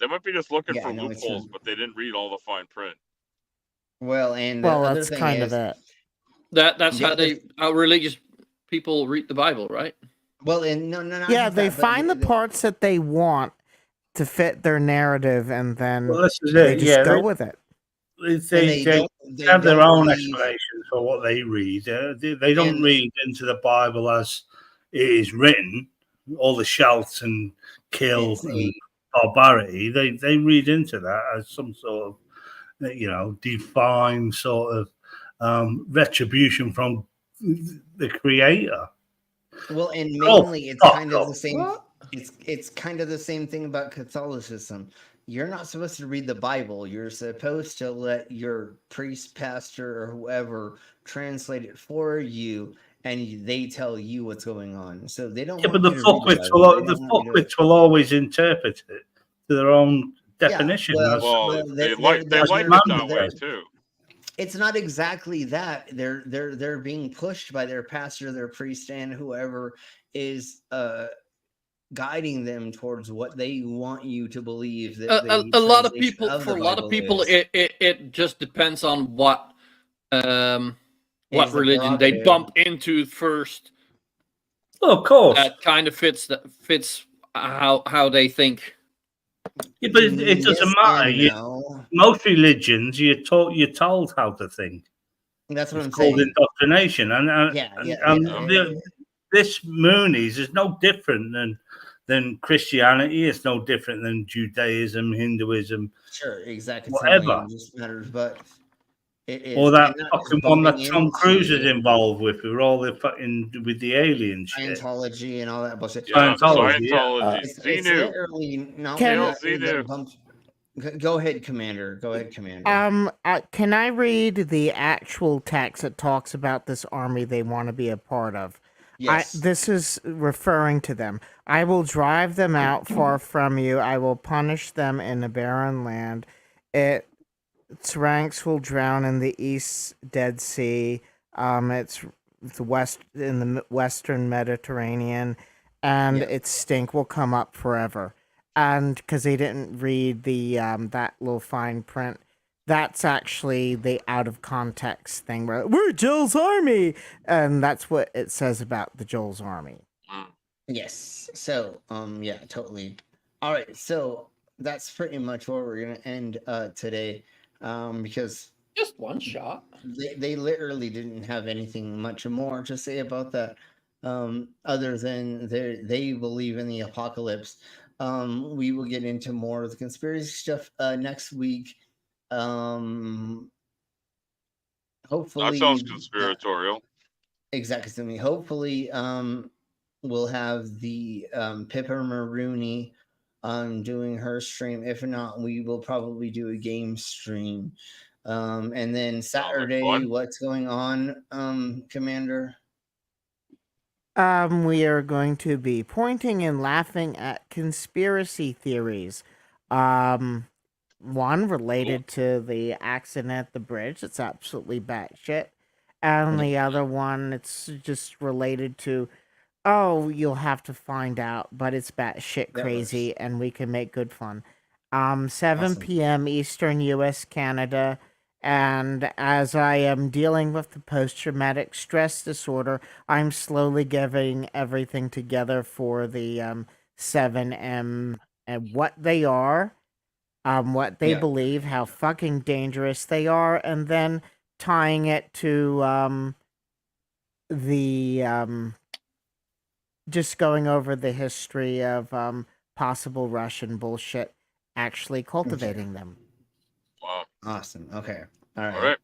T: they might be just looking for loopholes, but they didn't read all the fine print.
F: Well, and
S: that's kind of it.
N: That's how religious people read the Bible, right?
F: Well, and no.
S: Yeah, they find the parts that they want to fit their narrative, and then they just go with it.
U: They have their own explanation for what they read. They don't read into the Bible as it is written, all the shouts and kills and barbarity. They read into that as some sort of, divine sort of retribution from the Creator.
F: Well, and mainly it's kind of the same. It's kind of the same thing about Catholicism. You're not supposed to read the Bible. You're supposed to let your priest, pastor, or whoever translate it for you, and they tell you what's going on. So they don't.
U: Yeah, but the fuckwits will always interpret it to their own definition.
T: They like it that way too.
F: It's not exactly that. They're being pushed by their pastor, their priest, and whoever is guiding them towards what they want you to believe. That
N: a lot of people, it just depends on what religion they bump into first.
U: Oh, of course,
N: that kind of fits how they think.
U: Yeah, but it doesn't matter. Most religions, you're told how to think.
F: That's what
U: it's
F: I'm
U: called
F: saying.
U: Indoctrination, this Moonies is no different than Christianity. It's no different than Judaism, Hinduism.
F: Sure, exactly.
U: Whatever.
F: It just matters, but it is.
U: Or that fucking one that Tom Cruise is involved with all the fucking with the aliens shit.
F: Scientology and all that bullshit.
T: Scientology.
F: It's literally not. Go ahead, Commander.
S: Can I read the actual text that talks about this army they want to be a part of?
F: Yes.
S: This is referring to them. I will drive them out far from you. I will punish them in a barren land. Its ranks will drown in the East Dead Sea. It's in the Western Mediterranean, and its stink will come up forever. And because they didn't read the that little fine print, that's actually the out of context thing where we're Joel's army, and that's what it says about the Joel's army.
F: Yes. So, totally. All right. So that's pretty much where we're gonna end today, because
N: just one shot.
F: They literally didn't have anything much more to say about that, other than they believe in the apocalypse. We will get into more of the conspiracy stuff next week. Hopefully
T: that sounds conspiratorial.
F: Exactly. Hopefully, we'll have the Pippa Maroney doing her stream. If not, we will probably do a game stream. And then Saturday, what's going on, Commander?
S: We are going to be pointing and laughing at conspiracy theories. One related to the accident at the bridge. It's absolutely batshit. And the other one, it's just related to, oh, you'll have to find out, but it's batshit crazy, and we can make good fun. 7 p.m. Eastern U.S., Canada. And as I am dealing with the post-traumatic stress disorder, I'm slowly getting everything together for the 7M and what they are, what they believe, how fucking dangerous they are, and then tying it to just going over the history of possible Russian bullshit actually cultivating them.
F: Wow. Awesome. Okay. All right.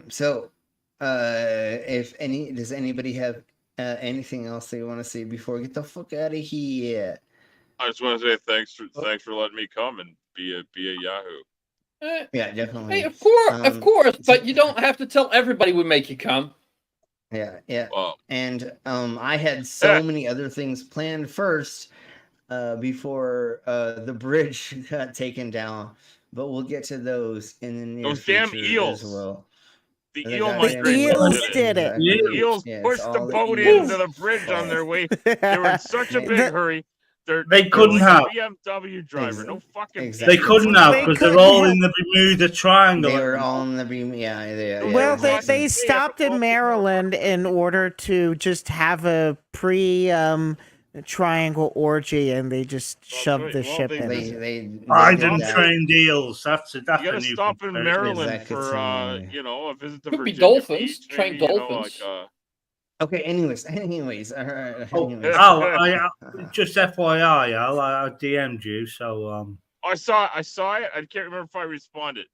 F: So, does anybody have anything else they want to say before we get the fuck out of here?
T: I just want to say thanks for letting me come and be a Yahoo.
F: Yeah, definitely.
N: Hey, of course, but you don't have to tell everybody we make you come.
F: Yeah. And I had so many other things planned first before the bridge got taken down, but we'll get to those in the near future
T: damn eels.
F: as well.
T: The eel
S: eels did it.
T: The eels pushed the boat into the bridge on their way. They were in such a big hurry.
U: They couldn't have.
T: A BMW driver. No fucking.
U: They couldn't have because they're all in the Bermuda Triangle.
F: They were all in the Bermuda. Yeah.
S: Well, they stopped in Maryland in order to just have a triangle orgy, and they just shoved the ship in.
U: I didn't train deals. That's
T: You gotta stop in Maryland for a visit to
N: Could be
T: Virginia
N: dolphins.
T: Beach,
N: Train
T: maybe,
N: dolphins.
F: Okay. Anyways. All right.
U: I just FYI, I DM'd you, so
T: I saw it. I can't remember if I responded.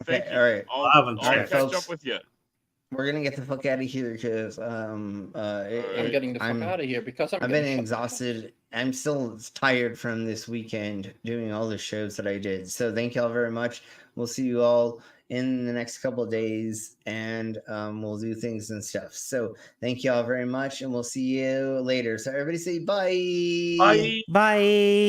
T: Thank you.
F: All right.
T: I'll catch up with you.
F: We're gonna get the fuck out of here because
N: I'm getting the fuck out of here because
F: I've been exhausted. I'm still tired from this weekend doing all the shows that I did. So thank y'all very much. We'll see you all in the next couple of days, and we'll do things and stuff. So thank y'all very much, and we'll see you later. So everybody say bye.
U: Bye.
S: Bye.